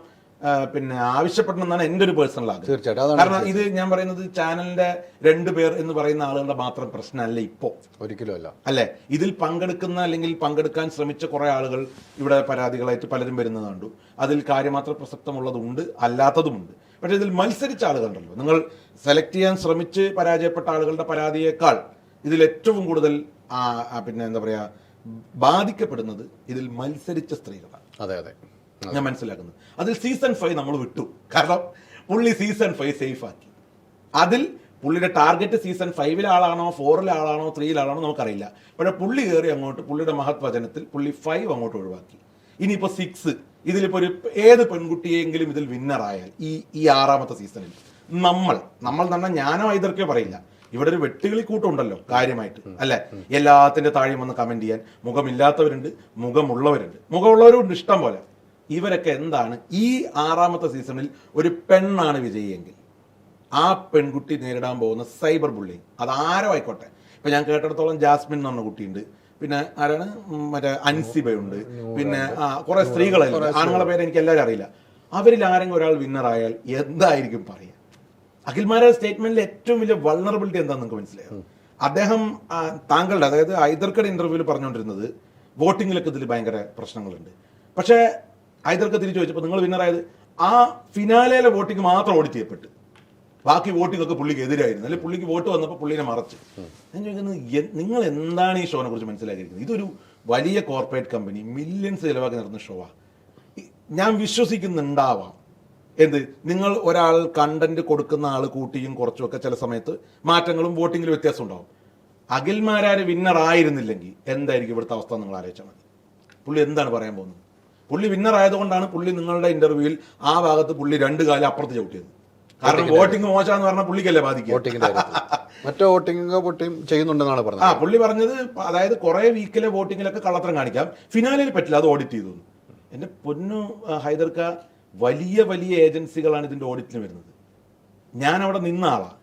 ആവശ്യപ്പെടണം എന്നാണ് എൻ്റെ ഒരു പേഴ്സണൽ ആഗ്രഹം. കാരണം ഇത് ഞാൻ പറയുന്നത് ചാനലിന്റെ 2 പേർ എന്ന് പറയുന്ന ആളുകളുടെ മാത്രം പ്രശ്നമല്ല. ഇപ്പോ ഒരിക്കലും അല്ല, അല്ലെ? ഇതിൽ പങ്കെടുക്കുന്ന അല്ലെങ്കിൽ പങ്കെടുക്കാൻ ശ്രമിച്ച കുറെ ആളുകൾ ഇവിടെ പരാതികളായിട്ട് പലരും വരുന്നത് കണ്ടു. അതിൽ കാര്യമാത്ര പ്രസക്തമുള്ളതുണ്ട്, അല്ലാത്തതുമുണ്ട്. പക്ഷെ ഇതിൽ മത്സരിച്ച ആളുകളുണ്ടല്ലോ, നിങ്ങൾ സെലക്ട് ചെയ്യാൻ ശ്രമിച്ച് പരാജയപ്പെട്ട ആളുകളുടെ പരാതിയേക്കാൾ ഇതിൽ ഏറ്റവും കൂടുതൽ എന്താ പറയാ ബാധിക്കപ്പെടുന്നത് ഇതിൽ മത്സരിച്ച സ്ത്രീകളാണ്. അതെ, ഞാൻ മനസ്സിലാക്കുന്നത്. അതിൽ സീസൺ 5 നമ്മൾ വിട്ടു. കാരണം പുള്ളി സീസൺ 5 സേഫ് ആക്കി. അതിൽ പുള്ളിയുടെ ടാർഗറ്റ് സീസൺ 5 ആളാണോ 4 ആളാണോ 3 ആളാണോ നമുക്കറിയില്ല. പക്ഷേ പുള്ളി കയറി അങ്ങോട്ട് പുള്ളിയുടെ മഹത് വചനത്തിൽ പുള്ളി 5 അങ്ങോട്ട് ഒഴിവാക്കി. ഇനിയിപ്പോൾ 6, ഇതിലിപ്പോൾ ഒരു ഏത് പെൺകുട്ടിയെങ്കിലും ഇതിൽ വിന്നറായാൽ ഈ 6ാമത്തെ സീസണിൽ നമ്മൾ തന്നെ ഞാനോ ഇതൊക്കെ പറയില്ല, ഇവിടെ ഒരു വെട്ടുകിളി കൂട്ടമുണ്ടല്ലോ കാര്യമായിട്ട്, അല്ലെ? എല്ലാത്തിന്റെ താഴെയും വന്ന് കമന്റ് ചെയ്യാൻ മുഖമില്ലാത്തവരുണ്ട്, മുഖമുള്ളവരുണ്ട് ഇഷ്ടം പോലെ. ഇവരൊക്കെ എന്താണ് ഈ 6ാമത്തെ സീസണിൽ ഒരു പെണ്ണാണ് വിജയിയെങ്കിൽ ആ പെൺകുട്ടി നേരിടാൻ പോകുന്ന സൈബർ ബുള്ളിങ്, അതാരോ ആയിക്കോട്ടെ. ഇപ്പൊ ഞാൻ കേട്ടിടത്തോളം ജാസ്മിൻ എന്ന് പറഞ്ഞ കുട്ടിയുണ്ട്, പിന്നെ ആരാണ് മറ്റേ അൻസിബയുണ്ട്, പിന്നെ കുറെ സ്ത്രീകളല്ല, ആണുങ്ങളെ പേര് എനിക്ക് എല്ലാവരും അറിയില്ല. അവരിൽ ആരെങ്കിലും ഒരാൾ വിന്നറായാൽ എന്തായിരിക്കും പറയുക? അഖിൽമാരായ സ്റ്റേറ്റ്മെന്റിൽ ഏറ്റവും വലിയ വൾണറബിലിറ്റി എന്താണെന്ന് നിങ്ങൾക്ക് മനസ്സിലായോ? അദ്ദേഹം താങ്കളുടെ, അതായത് ഹൈദർക്കയുടെ ഇന്റർവ്യൂവിൽ പറഞ്ഞുകൊണ്ടിരുന്നത് വോട്ടിങ്ങിലൊക്കെ ഇതിൽ ഭയങ്കര പ്രശ്നങ്ങളുണ്ട്. പക്ഷേ ഹൈദർക്ക തിരിച്ചു ചോദിച്ചപ്പോൾ നിങ്ങൾ വിന്നറായത് ആ ഫിനാലയിലെ വോട്ടിംഗ് മാത്രം ഓഡിറ്റ് ചെയ്യപ്പെട്ടു, ബാക്കി വോട്ടിംഗ് ഒക്കെ പുള്ളിക്ക് എതിരായിരുന്നു, അല്ലെങ്കിൽ പുള്ളിക്ക് വോട്ട് വന്നപ്പോൾ പുള്ളിനെ മറച്ച്. ഞാൻ ചോദിക്കുന്നത്, നിങ്ങൾ എന്താണ് ഈ ഷോനെ കുറിച്ച് മനസ്സിലാക്കിയിരിക്കുന്നത്? ഇതൊരു വലിയ കോർപ്പറേറ്റ് കമ്പനി മില്യൺസ് ചിലവാക്കി നടത്തുന്ന ഷോവാണ്. ഞാൻ വിശ്വസിക്കുന്നുണ്ടാവാം എന്ത്, നിങ്ങൾ ഒരാൾ കണ്ടന്റ് കൊടുക്കുന്ന ആൾ കൂട്ടിയും കുറച്ചുമൊക്കെ ചില സമയത്ത് മാറ്റങ്ങളും വോട്ടിങ്ങിൽ വ്യത്യാസം ഉണ്ടാവും. അഖിൽമാരാര് വിന്നർ ആയിരുന്നില്ലെങ്കിൽ എന്തായിരിക്കും ഇവിടുത്തെ അവസ്ഥ നിങ്ങൾ ആലോചിച്ചാൽ മതി. പുള്ളി എന്താണ് പറയാൻ പോകുന്നത്? പുള്ളി വിന്നർ ആയതുകൊണ്ടാണ് പുള്ളി നിങ്ങളുടെ ഇന്റർവ്യൂവിൽ ആ ഭാഗത്ത് പുള്ളി 2 കാലം അപ്പുറത്ത് ചവിട്ടിയത്. കാരണം വോട്ടിംഗ് മോശമെന്ന് പറഞ്ഞാൽ പുള്ളിക്കല്ലേ ബാധിക്കുക. മറ്റേ വോട്ടിംഗ് ചെയ്യുന്നുണ്ടെന്നാണ് പറഞ്ഞത്. പുള്ളി പറഞ്ഞത്, അതായത് കുറെ വീക്കിലെ വോട്ടിങ്ങിലൊക്കെ കള്ളത്തരം കാണിക്കാം, ഫിനാലിൽ പറ്റില്ല, അത് ഓഡിറ്റ് ചെയ്തു. എന്റെ പൊന്നു ഹൈദർക്ക, വലിയ വലിയ ഏജൻസികളാണ് ഇതിന്റെ ഓഡിറ്റിന് വരുന്നത്. ഞാൻ അവിടെ നിന്ന ആളാണ്.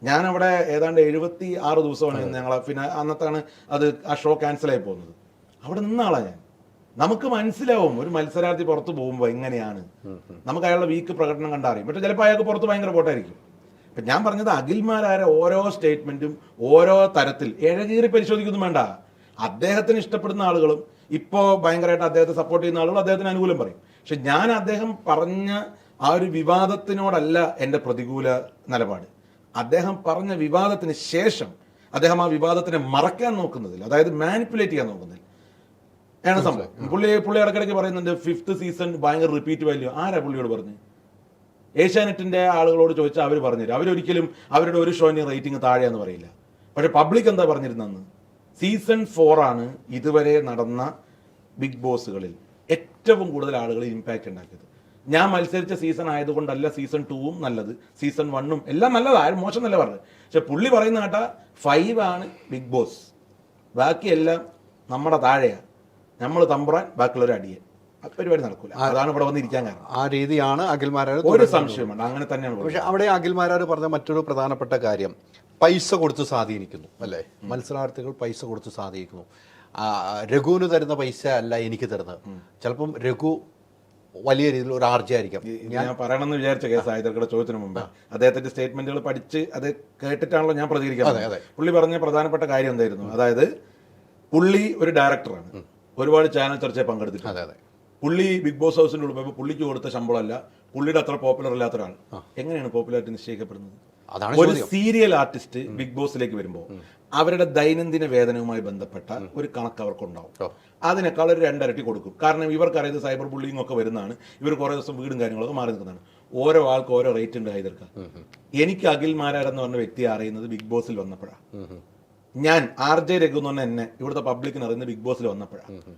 ഞാനവിടെ ഏതാണ്ട് 76 ദിവസമാണ് ഞങ്ങൾ അന്നത്താണ് അത് ആ ഷോ ക്യാൻസൽ ആയി പോകുന്നത്. അവിടെ നിന്ന ആളാണ് ഞാൻ. നമുക്ക് മനസ്സിലാവും ഒരു മത്സരാർത്ഥി പുറത്ത് പോകുമ്പോൾ എങ്ങനെയാണ്, നമുക്ക് അയാളുടെ വീക്ക് പ്രകടനം കണ്ടറിയും. പക്ഷെ ചിലപ്പോൾ അയാൾക്ക് പുറത്ത് ഭയങ്കര പോട്ടായിരിക്കും. ഇപ്പം ഞാൻ പറഞ്ഞത് അഖിൽമാരായ ഓരോ സ്റ്റേറ്റ്മെന്റും ഓരോ തരത്തിൽ ഇഴകീറി പരിശോധിക്കൊന്നും വേണ്ട. അദ്ദേഹത്തിന് ഇഷ്ടപ്പെടുന്ന ആളുകളും ഇപ്പോൾ ഭയങ്കരമായിട്ട് അദ്ദേഹത്തെ സപ്പോർട്ട് ചെയ്യുന്ന ആളുകളും അദ്ദേഹത്തിന് അനുകൂലം പറയും. പക്ഷെ ഞാൻ അദ്ദേഹം പറഞ്ഞ ആ ഒരു വിവാദത്തിനോടല്ല എൻ്റെ പ്രതികൂല നിലപാട്. അദ്ദേഹം പറഞ്ഞ വിവാദത്തിന് ശേഷം അദ്ദേഹം ആ വിവാദത്തിനെ മറയ്ക്കാൻ നോക്കുന്നതിൽ, അതായത് മാനിപ്പുലേറ്റ് ചെയ്യാൻ നോക്കുന്നതിൽ ആണ് സംഭവം. പുള്ളി ഇടയ്ക്കിടയ്ക്ക് പറയുന്നുണ്ട് 5th സീസൺ ഭയങ്കര റിപ്പീറ്റ് വാല്യൂ. ആരാ പുള്ളിയോട് പറഞ്ഞു? ഏഷ്യാനെറ്റിന്റെ ആളുകളോട് ചോദിച്ചാൽ അവർ പറഞ്ഞുതരും. അവരൊരിക്കലും അവരുടെ ഒരു ഷോന് റേറ്റിംഗ് താഴെയെന്ന് പറയില്ല. പക്ഷെ പബ്ലിക് എന്താ പറഞ്ഞിരുന്നെന്ന്? സീസൺ 4 ആണ് ഇതുവരെ നടന്ന ബിഗ് ബോസുകളിൽ ഏറ്റവും കൂടുതൽ ആളുകൾ ഇമ്പാക്റ്റ് ഉണ്ടാക്കിയത്. ഞാൻ മത്സരിച്ച സീസൺ ആയതുകൊണ്ടല്ല സീസൺ 2ഉം നല്ലത്, സീസൺ 1ഉം എല്ലാം നല്ലതായിരുന്നു, മോശം നല്ല പറഞ്ഞത്. പക്ഷെ പുള്ളി പറയുന്ന കേട്ടാ 5 ആണ് ബിഗ് ബോസ്, ബാക്കിയെല്ലാം നമ്മുടെ താഴെയാണ്, നമ്മൾ തമ്പുറാൻ, ബാക്കിയുള്ളവർ അടിയൻ. ആ പരിപാടി നടക്കൂല. അതാണ് ഇവിടെ വന്നിരിക്കാൻ കാരണം. ആ രീതിയാണ് അഖിൽമാരാർ. ഒരു സംശയമുണ്ട്, അങ്ങനെ തന്നെയാണ്. പക്ഷെ അവിടെ അഖിൽമാരാർ പറഞ്ഞ മറ്റൊരു പ്രധാനപ്പെട്ട കാര്യം, പൈസ കൊടുത്ത് സ്വാധീനിക്കുന്നു അല്ലേ? മത്സരാർത്ഥികൾ പൈസ കൊടുത്ത് സ്വാധീനിക്കുന്നു. രഘുവിന് തരുന്ന പൈസ അല്ല എനിക്ക് തരുന്നത്. ചിലപ്പം രഘു വലിയ രീതിയിൽ ഒരു ആർജയായിരിക്കാം. ഞാൻ പറയണമെന്ന് വിചാരിച്ച കേസ് ഹൈദർക്കയുടെ ചോദ്യത്തിന് മുമ്പ് അദ്ദേഹത്തിന്റെ സ്റ്റേറ്റ്മെന്റുകൾ പഠിച്ച് അത് കേട്ടിട്ടാണല്ലോ ഞാൻ പ്രതികരിക്കുന്നത്. പുള്ളി പറഞ്ഞ പ്രധാനപ്പെട്ട കാര്യം എന്തായിരുന്നു? അതായത് പുള്ളി ഒരു ഡയറക്ടറാണ്, ഒരുപാട് ചാനൽ ചർച്ചയിൽ പങ്കെടുത്തിട്ടുണ്ട്. പുള്ളി ബിഗ് ബോസ് ഹൗസിന്റെ ഉള്ളിൽ പോയപ്പോൾ പുള്ളിക്ക് കൊടുത്ത ശമ്പളമല്ല, പുള്ളിയുടെ അത്ര പോപ്പുലർ അല്ലാത്ത ഒരാൾ. എങ്ങനെയാണ് പോപ്പുലാരിറ്റി നിശ്ചയിക്കപ്പെടുന്നത്? ഒരു സീരിയൽ ആർട്ടിസ്റ്റ് ബിഗ് ബോസിലേക്ക് വരുമ്പോൾ അവരുടെ ദൈനംദിന വേതനവുമായി ബന്ധപ്പെട്ട ഒരു കണക്ക് അവർക്കുണ്ടാവും. അതിനേക്കാൾ ഒരു 2 ഇരട്ടി കൊടുക്കും. കാരണം ഇവർക്കറിയത് സൈബർ ബുള്ളിങ് ഒക്കെ വരുന്നതാണ്, ഇവർ കുറേ ദിവസം വീടും കാര്യങ്ങളൊക്കെ മാറി നിൽക്കുന്നതാണ്. ഓരോ ആൾക്ക് ഓരോ റേറ്റ് ഉണ്ട് ഹൈദർക്ക. എനിക്ക് അഖിൽമാരാർ എന്ന് പറഞ്ഞ വ്യക്തിയെ അറിയുന്നത് ബിഗ് ബോസിൽ വന്നപ്പോഴാണ്. ഞാൻ RJ രഘു എന്ന് പറഞ്ഞ എന്നെ ഇവിടുത്തെ പബ്ലിക്കിന് അറിയുന്നത് ബിഗ് ബോസിൽ വന്നപ്പോഴാണ്.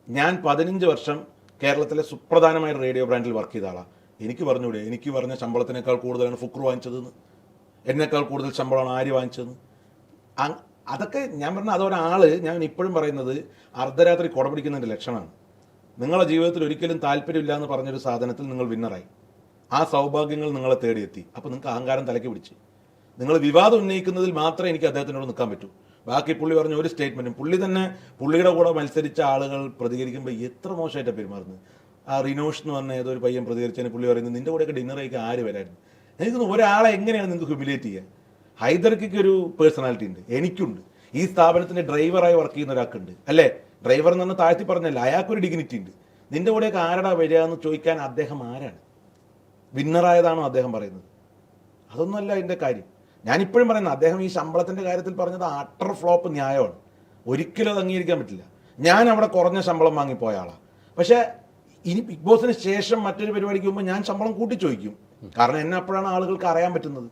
ഞാൻ 15 വർഷം കേരളത്തിലെ സുപ്രധാനമായ റേഡിയോ ബ്രാൻഡിൽ വർക്ക് ചെയ്ത ആളാണ്. എനിക്ക് പറഞ്ഞൂടെ, എനിക്ക് പറഞ്ഞ ശമ്പളത്തിനേക്കാൾ കൂടുതലാണ് ഫുക്രു വാങ്ങിച്ചതെന്ന്, എന്നേക്കാൾ കൂടുതൽ ശമ്പളമാണ് ആര് വാങ്ങിച്ചതെന്ന്. അതൊക്കെ ഞാൻ പറഞ്ഞ അതൊരാള്, ഞാൻ ഇപ്പോഴും പറയുന്നത് അർദ്ധരാത്രി കുടപിടിക്കുന്നതിൻ്റെ ലക്ഷണമാണ്. നിങ്ങളുടെ ജീവിതത്തിൽ ഒരിക്കലും താല്പര്യമില്ല എന്ന് പറഞ്ഞൊരു സാധനത്തിൽ നിങ്ങൾ വിന്നറായി, ആ സൗഭാഗ്യങ്ങൾ നിങ്ങളെ തേടിയെത്തി. അപ്പോൾ നിങ്ങൾക്ക് അഹങ്കാരം തലയ്ക്ക് പിടിച്ച് നിങ്ങൾ വിവാദം ഉന്നയിക്കുന്നതിൽ മാത്രമേ എനിക്ക് അദ്ദേഹത്തിനോട് നിൽക്കാൻ പറ്റൂ. ബാക്കി പുള്ളി പറഞ്ഞ ഒരു സ്റ്റേറ്റ്മെന്റും, പുള്ളി തന്നെ പുള്ളിയുടെ കൂടെ മത്സരിച്ച ആളുകൾ പ്രതികരിക്കുമ്പോൾ എത്ര മോശമായിട്ടാണ് പെരുമാറുന്നത്. ആ റിനോഷ് എന്ന് പറഞ്ഞ ഏതൊരു പയ്യൻ പ്രതികരിച്ചതിന് പുള്ളി പറയുന്നത് നിന്റെ കൂടെയൊക്കെ ഡിന്നർ കഴിക്കാൻ ആര് വരായിരുന്നു. എനിക്ക് ഒരാളെ എങ്ങനെയാണ് നിങ്ങൾക്ക് ഹ്യൂമിലേറ്റ് ചെയ്യുക? ഹൈദർക്കൊക്കെ ഒരു പേഴ്സണാലിറ്റി ഉണ്ട്, എനിക്കുണ്ട്. ഈ സ്ഥാപനത്തിന്റെ ഡ്രൈവറായി വർക്ക് ചെയ്യുന്ന ഒരാൾക്കുണ്ട് അല്ലേ? ഡ്രൈവർ എന്ന് പറഞ്ഞാൽ താഴ്ത്തി പറഞ്ഞല്ല, അയാൾക്കൊരു ഡിഗ്നിറ്റി ഉണ്ട്. നിന്റെ കൂടെയൊക്കെ ആരടാ വരിക എന്ന് ചോദിക്കാൻ അദ്ദേഹം ആരാണ്? വിന്നറായതാണോ അദ്ദേഹം പറയുന്നത്? അതൊന്നുമല്ല അതിൻ്റെ കാര്യം. ഞാനിപ്പോഴും പറയുന്നത് അദ്ദേഹം ഈ ശമ്പളത്തിന്റെ കാര്യത്തിൽ പറഞ്ഞത് അട്ടർ ഫ്ലോപ്പ് ന്യായമാണ്. ഒരിക്കലും അത് അംഗീകരിക്കാൻ പറ്റില്ല. ഞാൻ അവിടെ കുറഞ്ഞ ശമ്പളം വാങ്ങിപ്പോയ ആളാണ്. പക്ഷേ ഇനി ബിഗ് ബോസിന് ശേഷം മറ്റൊരു പരിപാടിക്ക് മുമ്പ് ഞാൻ ശമ്പളം കൂട്ടി ചോദിക്കും. കാരണം എന്നെ അപ്പോഴാണ് ആളുകൾക്ക് അറിയാൻ പറ്റുന്നത്.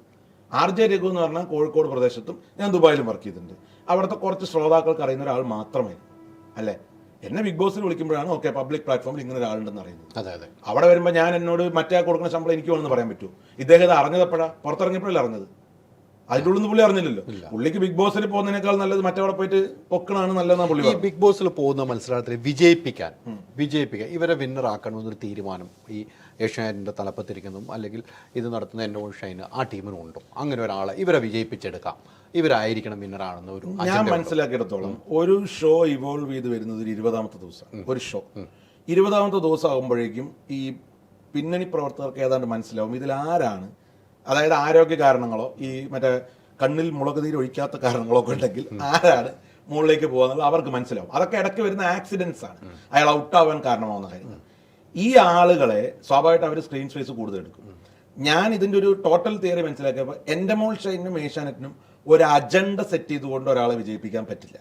RJ രഘു എന്ന് പറഞ്ഞാൽ കോഴിക്കോട് പ്രദേശത്തും ഞാൻ ദുബായിലും വർക്ക് ചെയ്തിട്ടുണ്ട്. അവിടുത്തെ കുറച്ച് ശ്രോതാക്കൾക്ക് അറിയുന്ന ഒരാൾ മാത്രമേ അല്ലേ. എന്നെ ബിഗ് ബോസിൽ വിളിക്കുമ്പോഴാണ് ഓക്കെ പബ്ലിക് പ്ലാറ്റ്ഫോമിൽ ഇങ്ങനെ ഒരാളുണ്ടെന്ന് അറിയുന്നത്. അവിടെ വരുമ്പോൾ ഞാൻ എന്നോട് മറ്റേ കൊടുക്കുന്ന ശമ്പളം എനിക്ക് വേണമെന്ന് പറയാൻ പറ്റുമോ? ഇദ്ദേഹം ഇത് അറിഞ്ഞതപ്പോഴാണ്, പുറത്തിറങ്ങിയപ്പോഴല്ലേ അറിഞ്ഞത്. അതിൻ്റെ ഉള്ളിൽ നിന്ന് പുള്ളി അറിഞ്ഞില്ലല്ലോ. പുള്ളിക്ക് ബിഗ് ബോസിൽ പോകുന്നതിനേക്കാൾ നല്ലത് മറ്റവിടെ പോയിട്ട് പൊക്കണാണ് നല്ലതെന്നാണ് പുള്ളി. ഈ ബിഗ് ബോസിൽ പോകുന്ന മത്സരാർത്ഥികളെ വിജയിപ്പിക്കാൻ ഇവരെ വിന്നർ ആക്കണമെന്നൊരു തീരുമാനം ഈ ഏഷ്യാനെറ്റിൻ്റെ തലപ്പത്തിരിക്കുന്നതും അല്ലെങ്കിൽ ഇത് നടത്തുന്ന എൻ്റെ ഓൺ ഷൈന് ആ ടീമിനും ഉണ്ടോ? അങ്ങനെ ഒരാളെ ഇവരെ വിജയിപ്പിച്ചെടുക്കാം, ഇവരായിരിക്കണം വിന്നറാണെന്ന് ഒരു ഞാൻ മനസ്സിലാക്കിയിടത്തോളം ഒരു ഷോ ഇവോൾവ് ചെയ്ത് വരുന്നത് ഒരു 20ാമത്തെ ദിവസം. ഒരു ഷോ 20ാമത്തെ ദിവസം ആകുമ്പോഴേക്കും ഈ പിന്നണി പ്രവർത്തകർക്ക് ഏതാണ്ട് മനസ്സിലാവും ഇതിൽ ആരാണ്, അതായത് ആരോഗ്യ കാരണങ്ങളോ ഈ മറ്റേ കണ്ണിൽ മുളക് നീര് ഒഴിക്കാത്ത കാരണങ്ങളോ ഒക്കെ ഉണ്ടെങ്കിൽ ആരാണ് മുകളിലേക്ക് പോകുന്നത് അവർക്ക് മനസ്സിലാവും. അതൊക്കെ ഇടയ്ക്ക് വരുന്ന ആക്സിഡൻസ് ആണ് അയാൾ ഔട്ടാവാൻ കാരണമാവുന്ന കാര്യങ്ങൾ. ഈ ആളുകളെ സ്വാഭാവികമായിട്ട് അവർ സ്ക്രീൻ സ്പേസ് കൂടുതൽ എടുക്കും. ഞാൻ ഇതിന്റെ ഒരു ടോട്ടൽ തിയറി മനസ്സിലാക്കിയപ്പോൾ എൻ്റെ മോൾ ഷൈനും ഏഷ്യാനെറ്റിനും ഒരു അജണ്ട സെറ്റ് ചെയ്തുകൊണ്ട് ഒരാളെ വിജയിപ്പിക്കാൻ പറ്റില്ല.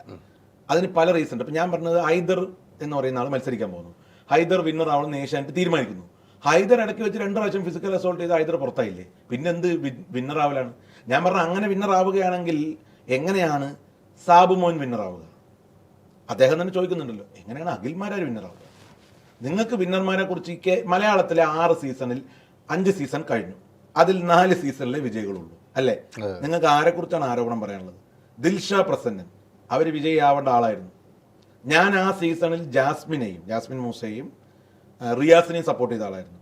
അതിന് പല റീസൺ ഉണ്ട്. ഇപ്പം ഞാൻ പറഞ്ഞത് ഹൈദർ എന്ന് പറയുന്ന ആൾ മത്സരിക്കാൻ പോകുന്നു. ഹൈദർ വിന്നർ ആവണമെന്ന് ഏഷ്യാനെറ്റ് തീരുമാനിക്കുന്നു. ഹൈദർ ഇടയ്ക്ക് വെച്ച് 2 പ്രാവശ്യം ഫിസിക്കൽ അസോൾട്ട് ചെയ്ത് ഹൈദർ പുറത്തായില്ലേ, പിന്നെന്ത് വിന്നർ ആവലാണ്? ഞാൻ പറഞ്ഞ അങ്ങനെ വിന്നർ ആവുകയാണെങ്കിൽ എങ്ങനെയാണ് സാബു മോൻ വിന്നർ ആവുക? അദ്ദേഹം തന്നെ ചോദിക്കുന്നുണ്ടല്ലോ, എങ്ങനെയാണ് അഖിൽമാരാർ വിന്നർ ആവുക? നിങ്ങൾക്ക് വിന്നർമാരെ കുറിച്ച് മലയാളത്തിലെ 6 സീസണിൽ 5 സീസൺ കഴിഞ്ഞു, അതിൽ 4 സീസണിലെ വിജയികളുള്ളൂ അല്ലേ? നിങ്ങൾക്ക് ആരെക്കുറിച്ചാണ് ആരോപണം പറയാനുള്ളത്? ദിൽഷ പ്രസന്നൻ, അവർ വിജയിയാവേണ്ട ആളായിരുന്നു. ഞാൻ ആ സീസണിൽ ജാസ്മിൻ മൂസയെയും റിയാസിനെയും സപ്പോർട്ട് ചെയ്ത ആളായിരുന്നു.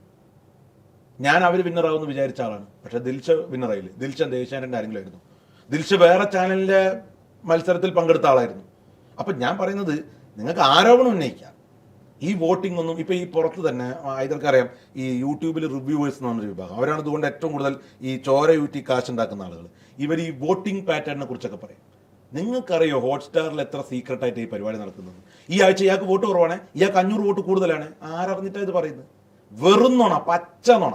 ഞാൻ അവർ വിന്നറാവുമെന്ന് വിചാരിച്ച ആളാണ്. പക്ഷെ ദിൽഷ വിന്നറായില്ല. ദിൽഷ ദേശാനൻ്റെ ആരെങ്കിലും ആയിരുന്നു. ദിൽഷ വേറെ ചാനലിന്റെ മത്സരത്തിൽ പങ്കെടുത്ത ആളായിരുന്നു. അപ്പം ഞാൻ പറയുന്നത് നിങ്ങൾക്ക് ആരോപണം ഉന്നയിക്കാം. ഈ വോട്ടിംഗ് ഒന്നും ഇപ്പം ഈ പുറത്ത് തന്നെ ഇതൊക്കെ ഈ യൂട്യൂബിൽ റിവ്യൂവേഴ്സ് എന്ന് പറഞ്ഞൊരു വിഭാഗം, അവരാണ് ഇതുകൊണ്ട് ഏറ്റവും കൂടുതൽ ഈ ചോര യൂറ്റി കാശ് ഉണ്ടാക്കുന്ന ആളുകൾ. ഇവർ ഈ വോട്ടിംഗ് പാറ്റേണിനെ കുറിച്ചൊക്കെ പറയും. നിങ്ങൾക്കറിയോ ഹോട്ട്സ്റ്റാറിൽ എത്ര സീക്രട്ടായിട്ട് ഈ പരിപാടി നടക്കുന്നത്? ഈ ആഴ്ച ഇയാൾക്ക് വോട്ട് കുറവാണ്, ഇയാൾക്ക് 500 വോട്ട് കൂടുതലാണ്. ആരറിഞ്ഞിട്ടാണ് ഇത് പറയുന്നത്? വെറും നുണ, പച്ച നുണ.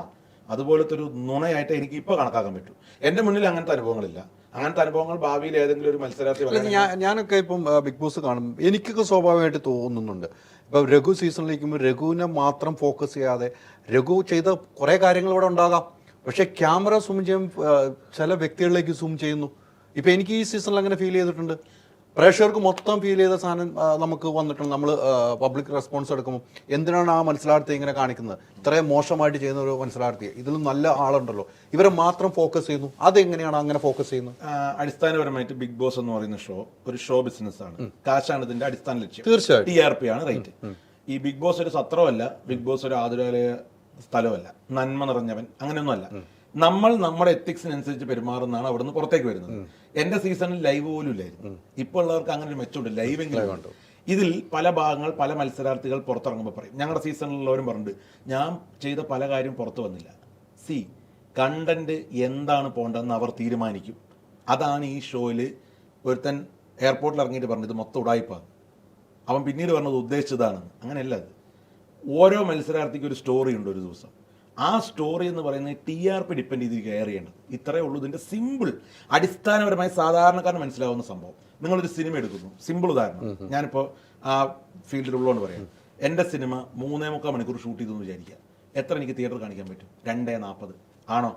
അതുപോലത്തെ ഒരു നുണയായിട്ട് എനിക്ക് ഇപ്പോൾ കണക്കാക്കാൻ പറ്റും. എൻ്റെ മുന്നിൽ അങ്ങനത്തെ അനുഭവങ്ങളില്ല. അങ്ങനത്തെ അനുഭവങ്ങൾ ഭാവിയിൽ ഏതെങ്കിലും ഒരു മത്സരാർത്ഥി ഞാനൊക്കെ ഇപ്പം ബിഗ് ബോസ് കാണും, എനിക്കൊക്കെ സ്വാഭാവികമായിട്ട് തോന്നുന്നുണ്ട്. ഇപ്പം രഘു സീസണിലേക്കുമ്പോൾ രഘുവിനെ മാത്രം ഫോക്കസ് ചെയ്യാതെ രഘു ചെയ്ത കുറേ കാര്യങ്ങൾ ഇവിടെ ഉണ്ടാകാം, പക്ഷെ ക്യാമറ സൂം ചെയ്യും, ചില വ്യക്തികളിലേക്ക് സൂം ചെയ്യുന്നു. ഇപ്പം എനിക്ക് ഈ സീസണിൽ അങ്ങനെ ഫീൽ ചെയ്തിട്ടുണ്ട്. പ്രേക്ഷകർക്ക് മൊത്തം ഫീൽ ചെയ്ത സാധനം നമുക്ക് വന്നിട്ടുണ്ട്. നമ്മൾ പബ്ലിക് റെസ്പോൺസ് എടുക്കുമ്പോൾ എന്തിനാണ് ആ മത്സരാർത്ഥി ഇങ്ങനെ കാണിക്കുന്നത്? ഇത്രയും മോശമായിട്ട് ചെയ്യുന്ന ഒരു മത്സരാർത്ഥി, ഇതിലും നല്ല ആളുണ്ടല്ലോ, ഇവരെ മാത്രം ഫോക്കസ് ചെയ്യുന്നു. അതെങ്ങനെയാണ് അങ്ങനെ ഫോക്കസ് ചെയ്യുന്നത്? അടിസ്ഥാനപരമായിട്ട് ബിഗ് ബോസ് എന്ന് പറയുന്ന ഷോ ഒരു ഷോ ബിസിനസ് ആണ്. കാശാണ് ഇതിന്റെ അടിസ്ഥാന ലക്ഷ്യം. തീർച്ചയായും TRP ആണ് റേറ്റ്. ഈ ബിഗ് ബോസ് ഒരു സത്രമല്ല, ബിഗ് ബോസ് ഒരു ആതുരാലയ സ്ഥലമല്ല, നന്മ നിറഞ്ഞവൻ അങ്ങനെയൊന്നുമല്ല. നമ്മൾ നമ്മുടെ എത്തിക്സിനനുസരിച്ച് പെരുമാറുന്നതാണ് അവിടുന്ന് പുറത്തേക്ക് വരുന്നത്. എന്റെ സീസണിൽ ലൈവ് പോലും ഇല്ലായിരുന്നു. ഇപ്പോൾ ഉള്ളവർക്ക് അങ്ങനെ ഒരു മെച്ചമുണ്ട്, ലൈവെങ്കിലും ഉണ്ട്. ഇതിൽ പല ഭാഗങ്ങൾ പല മത്സരാർത്ഥികൾ പുറത്തിറങ്ങുമ്പോൾ പറയും, ഞങ്ങളുടെ സീസണിലുള്ളവരും പറഞ്ഞിട്ട് ഞാൻ ചെയ്ത പല കാര്യം പുറത്തു വന്നില്ല. കണ്ടന്റ് എന്താണ് പോകേണ്ടതെന്ന് അവർ തീരുമാനിക്കും. അതാണ് ഈ ഷോയിൽ ഒരുത്തൻ എയർപോർട്ടിൽ ഇറങ്ങിയിട്ട് പറഞ്ഞത് മൊത്തം ഉടായിപ്പാണ്. അവൻ പിന്നീട് പറഞ്ഞത് ഉദ്ദേശിച്ചതാണെന്ന്. അങ്ങനെയല്ല. അത് ഓരോ മത്സരാർത്ഥിക്കും ഒരു സ്റ്റോറി ഉണ്ട് ഒരു ദിവസം. ആ സ്റ്റോറി എന്ന് പറയുന്നത് TRP ഡിപ്പെൻഡ് ചെയ്ത് കെയർ ചെയ്യേണ്ടത്. ഇത്രയേ ഉള്ളൂ ഇതിൻ്റെ സിമ്പിൾ, അടിസ്ഥാനപരമായി സാധാരണക്കാരന് മനസ്സിലാവുന്ന സംഭവം. നിങ്ങളൊരു സിനിമ എടുക്കുന്നു, സിമ്പിൾ ഉദാഹരണം, ഞാനിപ്പോൾ ആ ഫീൽഡിലുള്ളതുകൊണ്ട് പറയാം. എൻ്റെ സിനിമ 3.25 മണിക്കൂർ ഷൂട്ട് ചെയ്തെന്ന് വിചാരിക്കുക. എത്ര എനിക്ക് തിയേറ്റർ കാണിക്കാൻ പറ്റും? 2:40 ആണോ?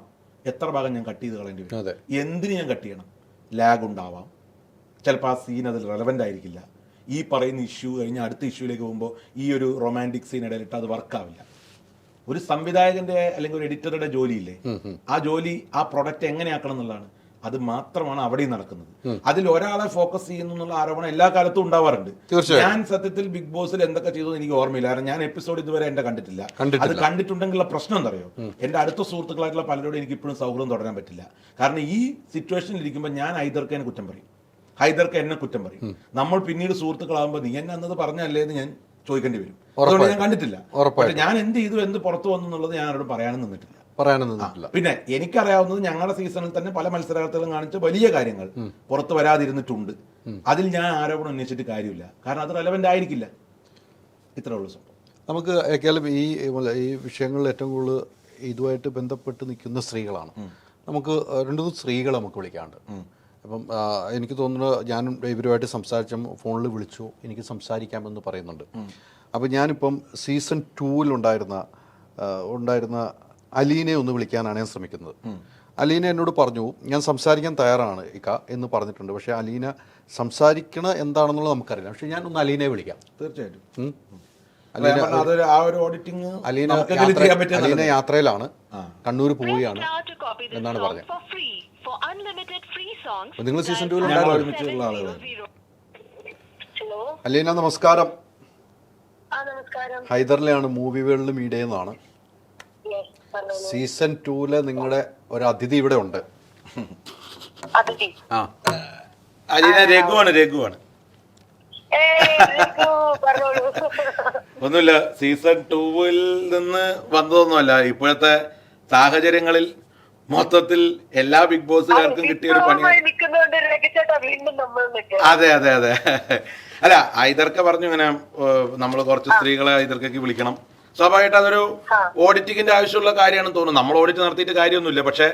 എത്ര ഭാഗം ഞാൻ കട്ട് ചെയ്ത് കളയേണ്ടി വരും? എന്തിന് ഞാൻ കട്ട് ചെയ്യണം? ലാഗ് ഉണ്ടാവാം, ചിലപ്പോൾ ആ സീൻ അതിൽ റെലവൻ്റ് ആയിരിക്കില്ല. ഈ പറയുന്ന ഇഷ്യൂ കഴിഞ്ഞ് അടുത്ത ഇഷ്യൂയിലേക്ക് പോകുമ്പോൾ ഈ ഒരു റൊമാൻറ്റിക് സീൻ ഇടയിലിട്ട് അത് വർക്കാവില്ല. ഒരു സംവിധായകന്റെ അല്ലെങ്കിൽ ഒരു എഡിറ്ററുടെ ജോലിയില്ലേ, ആ ജോലി ആ പ്രൊഡക്റ്റ് എങ്ങനെയാക്കണം എന്നുള്ളതാണ്. അത് മാത്രമാണ് അവിടെയും നടക്കുന്നത്. അതിൽ ഒരാളെ ഫോക്കസ് ചെയ്യുന്നു എന്നുള്ള ആരോപണം എല്ലാ കാലത്തും ഉണ്ടാവാറുണ്ട്. ഞാൻ സത്യത്തിൽ ബിഗ് ബോസിൽ എന്തൊക്കെ ചെയ്തു എനിക്ക് ഓർമ്മയില്ല. കാരണം ഞാൻ എപ്പിസോഡ് ഇതുവരെ എന്റെ കണ്ടിട്ടില്ല. അത് കണ്ടിട്ടുണ്ടെങ്കിലുള്ള പ്രശ്നം എന്താ അറിയോ? എന്റെ അടുത്ത സുഹൃത്തുക്കളായിട്ടുള്ള പലരോടും എനിക്ക് ഇപ്പോഴും സൗഹൃദം തുടരാൻ പറ്റില്ല. കാരണം ഈ സിറ്റുവേഷനിൽ ഇരിക്കുമ്പോൾ ഞാൻ ഹൈദർക്കെ കുറ്റം പറയും, ഹൈദർക്ക് എന്നെ കുറ്റം പറയും. നമ്മൾ പിന്നീട് സുഹൃത്തുക്കളാകുമ്പോൾ നീ എന്നെ അന്നത് പറഞ്ഞല്ലേ എന്ന് ഞാൻ ചോദിക്കേണ്ടി വരും. അതുകൊണ്ട് ഞാൻ കണ്ടിട്ടില്ല. ഞാൻ എന്ത് ചെയ്തു, എന്ത് പുറത്തു വന്നു എന്നുള്ളത് ഞാൻ ആരോടും പറയാനും നിന്നിട്ടില്ല. പിന്നെ എനിക്കറിയാവുന്നത് ഞങ്ങളുടെ സീസണിൽ തന്നെ പല മത്സരാർത്ഥികളും കാണിച്ച വലിയ കാര്യങ്ങൾ പുറത്തു വരാതിരുന്നിട്ടുണ്ട്. അതിൽ ഞാൻ ആരോപണം ഉന്നയിച്ചിട്ട് കാര്യമില്ല, കാരണം അത് റെലവൻ്റ് ആയിരിക്കില്ല. ഇത്രേ ഉള്ളൂ സംഭവം. നമുക്ക് ഏക്കാലും ഈ വിഷയങ്ങളിൽ ഏറ്റവും കൂടുതൽ ഇതുമായിട്ട് ബന്ധപ്പെട്ട് നിൽക്കുന്ന സ്ത്രീകളാണ്. നമുക്ക് 2 സ്ത്രീകളെ നമുക്ക് വിളിക്കാണ്ട്. അപ്പം എനിക്ക് തോന്നുന്നു ഞാൻ ഇവരുമായിട്ട് സംസാരിച്ച ഫോണിൽ വിളിച്ചു, എനിക്ക് സംസാരിക്കാമെന്ന് പറയുന്നുണ്ട്. അപ്പം ഞാനിപ്പം സീസൺ 2 ഉണ്ടായിരുന്ന അലീനെ ഒന്ന് വിളിക്കാനാണ് ഞാൻ ശ്രമിക്കുന്നത്. അലീന എന്നോട് പറഞ്ഞു ഞാൻ സംസാരിക്കാൻ തയ്യാറാണ് ഇക്ക എന്ന് പറഞ്ഞിട്ടുണ്ട്. പക്ഷേ അലീന സംസാരിക്കണ എന്താണെന്നുള്ളത് നമുക്കറിയില്ല. പക്ഷെ ഞാൻ ഒന്ന് അലീനയെ വിളിക്കാം. തീർച്ചയായിട്ടും. അലീന യാത്രയിലാണ്, കണ്ണൂർ പോവുകയാണ് എന്നാണ് പറഞ്ഞത്. നിങ്ങൾ സീസൺ 2 ഒരുമിച്ചുള്ള ആളുകളാണ്. അലീന നമസ്കാരം. ഹൈദറിലെയാണ്, മൂവി വേൾഡ് മീഡിയ എന്നാണ്. സീസൺ 2 നിങ്ങളുടെ ഒരു അതിഥി ഇവിടെ ഉണ്ട്. അതിഥി ആ അലീന രഘുവാണ്. ഒന്നുമില്ല, സീസൺ 2 നിന്ന് വന്നതൊന്നുമല്ല. ഇപ്പോഴത്തെ സാഹചര്യങ്ങളിൽ മൊത്തത്തിൽ എല്ലാ ബിഗ് ബോസുകാർക്കും കിട്ടിയ ഒരു പണിയാണ്. അതെ. അല്ല, ഐദർക്ക പറഞ്ഞു ഇങ്ങനെ നമ്മൾ കുറച്ച് സ്ത്രീകളെ ഐദർക്കയ്ക്ക് വിളിക്കണം. സ്വാഭാവികമായിട്ട് അതൊരു ഓഡിറ്റിങ്ങിന്റെ ആവശ്യമുള്ള കാര്യമാണെന്ന് തോന്നുന്നു. നമ്മൾ ഓഡിറ്റ് നടത്തിയിട്ട് കാര്യമൊന്നുമില്ല. പക്ഷെ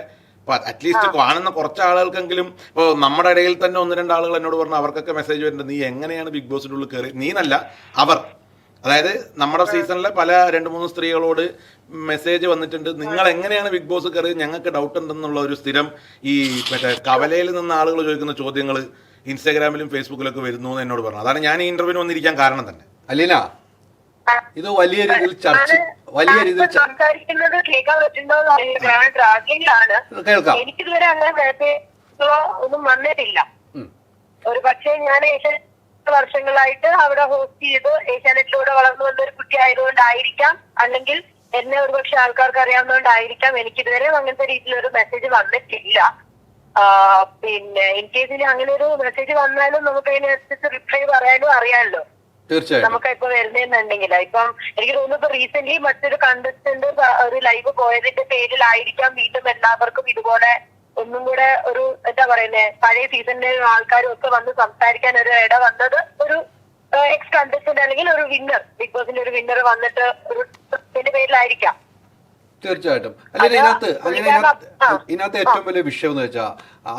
അറ്റ്ലീസ്റ്റ് കാണുന്ന കുറച്ച് ആളുകൾക്കെങ്കിലും, ഇപ്പോൾ നമ്മുടെ ഇടയിൽ തന്നെ 1-2 ആളുകൾ എന്നോട് പറഞ്ഞു അവർക്കൊക്കെ മെസ്സേജ് വരുന്നുണ്ട്, നീ എങ്ങനെയാണ് ബിഗ് ബോസിൻ്റെ ഉള്ളിൽ കയറി, നീന്നല്ല അവർ, അതായത് നമ്മുടെ സീസണിലെ പല 2-3 സ്ത്രീകളോട് മെസ്സേജ് വന്നിട്ടുണ്ട്, നിങ്ങൾ എങ്ങനെയാണ് ബിഗ് ബോസ് കയറി, ഞങ്ങൾക്ക് ഡൗട്ട് ഉണ്ടെന്നുള്ള ഒരു സ്ഥിരം ഈ മറ്റേ കവലയിൽ നിന്ന് ആളുകൾ ചോദിക്കുന്ന ചോദ്യങ്ങൾ ഇൻസ്റ്റാഗ്രാമിലും ഫേസ്ബുക്കിലൊക്കെ വരുന്നു എന്ന് എന്നോട് പറഞ്ഞു. അതാണ് ഞാൻ ഈ ഇന്റർവ്യൂവിന് വന്നിരിക്കാൻ കാരണം തന്നെ. അലീന, ഇത് വലിയ രീതിയിൽ സംസാരിക്കുന്നത് കേൾക്കാൻ പറ്റുന്നോ ട്രാക്കിംഗിലാണ്. എനിക്കിതുവരെ അങ്ങനെ ഒന്നും വന്നിട്ടില്ല. ഒരു പക്ഷേ ഞാൻ വർഷങ്ങളായിട്ട് അവിടെ ഹോസ്റ്റ് ചെയ്ത് ഏഷ്യാനെറ്റിലൂടെ വളർന്നു വന്ന ഒരു കുട്ടി ആയതുകൊണ്ടായിരിക്കാം, അല്ലെങ്കിൽ എന്നെ ഒരുപക്ഷെ ആൾക്കാർക്ക് അറിയാവുന്നതുകൊണ്ടായിരിക്കാം എനിക്കിതുവരെ അങ്ങനത്തെ രീതിയിലൊരു മെസ്സേജ് വന്നിട്ടില്ല. പിന്നെ ഇൻ കേസിൽ അങ്ങനെ ഒരു മെസ്സേജ് വന്നാലും നമുക്ക് അതിനനുസരിച്ച് റിപ്ലൈ പറയാനും അറിയാമല്ലോ. തീർച്ചയായും നമുക്ക് ഇപ്പൊ വരുന്നുണ്ടെങ്കിൽ ഇപ്പം എനിക്ക് തോന്നുന്നു ഇപ്പൊ റീസെന്റ് മറ്റൊരു കണ്ടസ്റ്റന്റ് ഒരു ലൈവ് പോയതിന്റെ പേരിലായിരിക്കാം വീണ്ടും എല്ലാവർക്കും ഇതുപോലെ ഒന്നും കൂടെ ഒരു എന്താ പറയുന്നേ പഴയ സീസണിലെ ആൾക്കാരും ഒക്കെ വന്ന് സംസാരിക്കാൻ ഒരു ഇട വന്നത്. ഒരു എക്സ് കണ്ടസ്റ്റന്റ് അല്ലെങ്കിൽ ഒരു വിന്നർ, ബിഗ് ബോസിന്റെ ഒരു വിന്നർ വന്നിട്ട് ഒരു പേരിലായിരിക്കാം. തീർച്ചയായിട്ടും. അല്ലെങ്കിൽ ഇതിനകത്ത് ഏറ്റവും വലിയ വിഷയം എന്ന് വെച്ചാൽ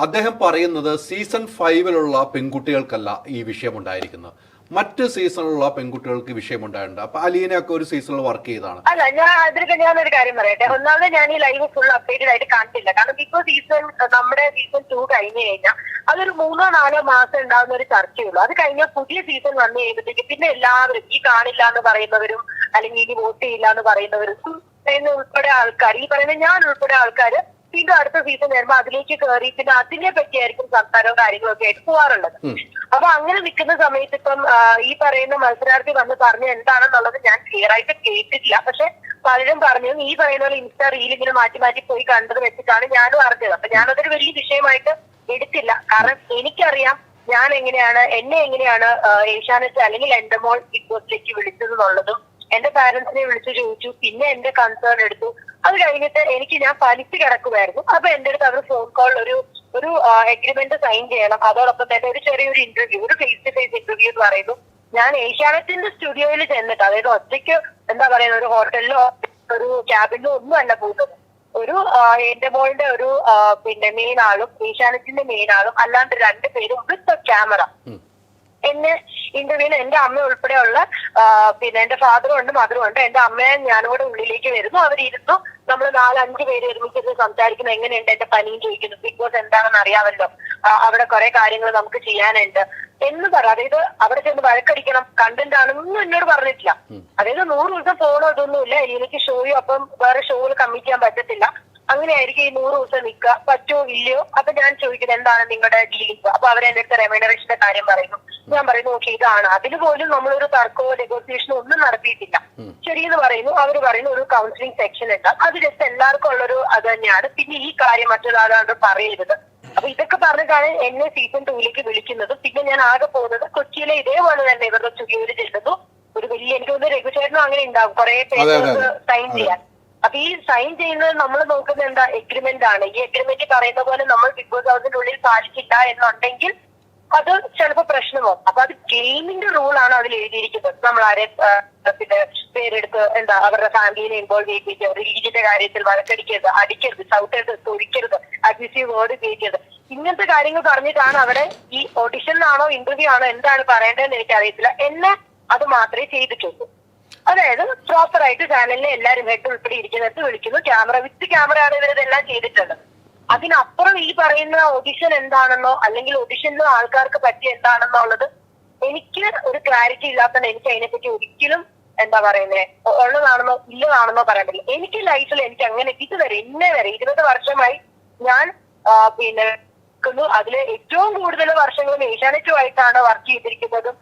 അദ്ദേഹം പറയുന്നത് സീസൺ 5 പെൺകുട്ടികൾക്കല്ല ഈ വിഷയം ഉണ്ടായിരിക്കുന്നത്, മറ്റ് സീസണിലുള്ള പെൺകുട്ടികൾക്ക് വിഷയമുണ്ടായിട്ടുണ്ട്. അപ്പൊ അലീനയൊക്കെ ഒരു സീസണിൽ വർക്ക് ചെയ്താണ്. അല്ല, ഞാനൊരു കാര്യം പറയട്ടെ. ഒന്നാമത് ഞാൻ ഈ ലൈവ് ഫുൾ അപ്ഡേറ്റഡ് ആയിട്ട് കാണിച്ചില്ല. കാരണം ഇപ്പോൾ നമ്മുടെ സീസൺ 2 കഴിഞ്ഞു കഴിഞ്ഞാൽ അതൊരു 3-4 മാസം ഉണ്ടാകുന്ന ഒരു ചർച്ചയുള്ളൂ. അത് കഴിഞ്ഞാൽ പുതിയ സീസൺ വന്നു കഴിയുമ്പോഴത്തേക്ക് പിന്നെ എല്ലാവരും ഈ കാണില്ല എന്ന് പറയുന്നവരും അല്ലെങ്കിൽ ഇനി വോട്ട് ചെയ്യില്ല എന്ന് പറയുന്നവരും ഉൾപ്പെടെ ആൾക്കാർ, ഈ പറയുന്ന ഞാൻ ഉൾപ്പെടെ ആൾക്കാർ വീണ്ടും അടുത്ത സീസൺ വരുമ്പോൾ അതിലേക്ക് കയറി പിന്നെ അതിനെ പറ്റിയായിരിക്കും സംസാരവും കാര്യങ്ങളൊക്കെ ആയിട്ട് പോവാറുള്ളത്. അപ്പൊ അങ്ങനെ നിൽക്കുന്ന സമയത്ത് ഇപ്പം ഈ പറയുന്ന മത്സരാർത്ഥി വന്ന് പറഞ്ഞ എന്താണെന്നുള്ളത് ഞാൻ ക്ലിയർ ആയിട്ട് കേട്ടിട്ടില്ല. പക്ഷെ പലരും പറഞ്ഞു ഈ പറയുന്ന പോലെ ഇൻസ്റ്റാ റീൽ ഇങ്ങനെ മാറ്റി പോയി കണ്ടത് വെച്ചിട്ടാണ് ഞാനും അറിഞ്ഞത്. അപ്പൊ ഞാനതൊരു വലിയ വിഷയമായിട്ട് എടുത്തില്ല. കാരണം എനിക്കറിയാം എന്നെ എങ്ങനെയാണ് ഏഷ്യാനെറ്റ് അല്ലെങ്കിൽ എന്റെ മോൾ ബിഗ് ബോസിലേക്ക് വിളിച്ചതെന്നുള്ളതും എന്റെ പാരന്റ്സിനെ വിളിച്ചു ചോദിച്ചു. പിന്നെ എന്റെ കൺസേൺ എടുത്തു. അത് കഴിഞ്ഞിട്ട് ഞാൻ പലിച്ച് കിടക്കുമായിരുന്നു. അപ്പൊ എന്റെ അടുത്ത് അവർ ഫോൺ കോൾ ഒരു എഗ്രിമെന്റ് സൈൻ ചെയ്യണം, അതോടൊപ്പം തന്നെ ഒരു ചെറിയൊരു ഇന്റർവ്യൂ, ഒരു ഫേസ് ടു ഫേസ് ഇന്റർവ്യൂ എന്ന് പറയുന്നു. ഞാൻ ഏഷ്യാനെറ്റിന്റെ സ്റ്റുഡിയോയിൽ ചെന്നിട്ട്, അതായത് ഒറ്റയ്ക്ക് എന്താ പറയുന്ന ഒരു ഹോട്ടലിലോ ഒരു ക്യാബിനിലോ ഒന്നും അല്ല പോകുന്നത്. ഒരു എന്റെ മോളുടെ ഒരു പിന്നെ മെയിൻ ആളും ഏഷ്യാനെറ്റിന്റെ മെയിൻ ആളും അല്ലാണ്ട് 2 പേരും വിത്ത് ക്യാമറ എന്നെ ഇന്റർവ്യൂവിന് എന്റെ അമ്മ ഉൾപ്പെടെയുള്ള പിന്നെ എന്റെ ഫാദറും ഉണ്ട് മദറും ഉണ്ട്. എന്റെ അമ്മയെ ഞാനും കൂടെ ഉള്ളിലേക്ക് വരുന്നു. അവരിരുന്നു. നമ്മൾ 4-5 പേര് ഒരുമിച്ചിരുന്ന് സംസാരിക്കുന്നു. എങ്ങനെയുണ്ട് എന്റെ പനിയും ചോദിക്കുന്നു. ബിഗ് ബോസ് എന്താണെന്ന് അറിയാമല്ലോ, അവിടെ കുറെ കാര്യങ്ങൾ നമുക്ക് ചെയ്യാനുണ്ട് എന്ന് പറ. അതായത് അവിടെ ചെന്ന് വഴക്കടിക്കണം, കണ്ടന്റ് ആണെന്നൊന്നും എന്നോട് പറഞ്ഞിട്ടില്ല. അതായത് 100 ദിവസം ഫോണോ ഇതൊന്നുമില്ല. എനിക്ക് ഷോയോ അപ്പം വേറെ ഷോയിൽ കമ്മിറ്റ് ചെയ്യാൻ പറ്റത്തില്ല. അങ്ങനെയായിരിക്കും ഈ 100 ദിവസം നിൽക്കുക, പറ്റോ ഇല്ലയോ. അപ്പൊ ഞാൻ ചോദിക്കുന്നത് എന്താണ് നിങ്ങളുടെ ഡീലിംഗ്. അപ്പൊ അവരെന്റെ അടുത്ത് റെമ്യൂണറേഷന്റെ കാര്യം പറയുന്നു. ഞാൻ പറയുന്നു ഓക്കെ ഇതാണ്. അതിന് പോലും നമ്മളൊരു തർക്കമോ നെഗോസിയേഷനോ ഒന്നും നടത്തിയിട്ടില്ല. ശരിയെന്ന് പറയുന്നു. അവർ പറയുന്നു ഒരു കൗൺസിലിംഗ് സെക്ഷൻ ഉണ്ട്. അത് ജസ്റ്റ് എല്ലാവർക്കും ഉള്ളൊരു അത് തന്നെയാണ്. പിന്നെ ഈ കാര്യം മറ്റൊരാളോട് പറയരുത്. അപ്പൊ ഇതൊക്കെ പറഞ്ഞിട്ടാണ് എന്നെ സീസൺ 2ലേക്ക് വിളിക്കുന്നത്. പിന്നെ ഞാൻ ആകെ പോകുന്നത് കൊച്ചിയിലെ ഇതേപോലെ തന്നെ ഇവരുടെ സ്റ്റുഡിയോയിൽ ചെല്ലുന്നു. ഒരു വലിയ എനിക്ക് തോന്നുന്നു രഘുചേട്ടനും അങ്ങനെ ഉണ്ടാവും കുറെ പേപ്പേഴ്സ് സൈൻ ചെയ്യാൻ. അപ്പൊ ഈ സൈൻ ചെയ്യുന്നത് നമ്മൾ നോക്കുന്നത് എന്താ, എഗ്രിമെന്റ് ആണ്. ഈ എഗ്രിമെന്റ് പറയുന്ന പോലെ നമ്മൾ ബിഗ് ബോസ് ഹൗസിന്റെ ഉള്ളിൽ പാലിച്ചില്ല എന്നുണ്ടെങ്കിൽ അത് ചിലപ്പോൾ പ്രശ്നമാവും. അപ്പൊ അത് ഗെയിമിന്റെ റൂളാണ് അതിൽ എഴുതിയിരിക്കുന്നത്. നമ്മൾ ആരെ പിന്നെ പേരെടുത്ത് എന്താ അവരുടെ ഫാമിലിനെ ഇൻവോൾവ് ചെയ്യിപ്പിക്കുക, റിലീജിയന്റെ കാര്യത്തിൽ വഴക്കടിക്കരുത്, അടിക്കരുത്, ചവിട്ടരുത്, തൊഴിക്കരുത്, അബ്യൂസീവ് വേർഡ് ഉപയോഗിക്കരുത്, ഇങ്ങനത്തെ കാര്യങ്ങൾ പറഞ്ഞിട്ടാണ് അവിടെ ഈ ഓഡിഷനിലാണോ ഇന്റർവ്യൂ ആണോ എന്താണ് പറയേണ്ടതെന്ന് എനിക്കറിയത്തില്ല. എന്നെ അത് മാത്രമേ ചെയ്തിട്ടുള്ളൂ. അതായത് പ്രോപ്പർ ആയിട്ട് ചാനലിലെ എല്ലാവരും ഹെഡ് ഉൾപ്പെടെ ഇരിക്കുന്നിടത്ത് വിളിക്കുന്നു. ക്യാമറ വിത്ത് ക്യാമറയാണ് ഇവരിതെല്ലാം ചെയ്തിട്ടുള്ളത്. അതിനപ്പുറം ഈ പറയുന്ന ഓഡിഷൻ എന്താണെന്നോ അല്ലെങ്കിൽ ഓഡിഷനിലും ആൾക്കാർക്ക് പറ്റിയ എന്താണെന്നോ ഉള്ളത് എനിക്ക് ഒരു ക്ലാരിറ്റി ഇല്ലാത്തതുകൊണ്ട് എനിക്ക് അതിനെപ്പറ്റി ഒരിക്കലും എന്താ പറയുന്നത് ഉള്ളതാണെന്നോ ഇല്ലതാണെന്നോ പറയാൻ പറ്റില്ല. എനിക്ക് ലൈഫിൽ എനിക്ക് അങ്ങനെ ഇതുവരെ ഇന്നേ വരെ 20 വർഷമായി ഞാൻ പിന്നെ അതിൽ ഏറ്റവും കൂടുതൽ വർഷങ്ങളും ഏഷ്യാനെറ്റുമായിട്ടാണ് വർക്ക് ചെയ്തിരിക്കുന്നതും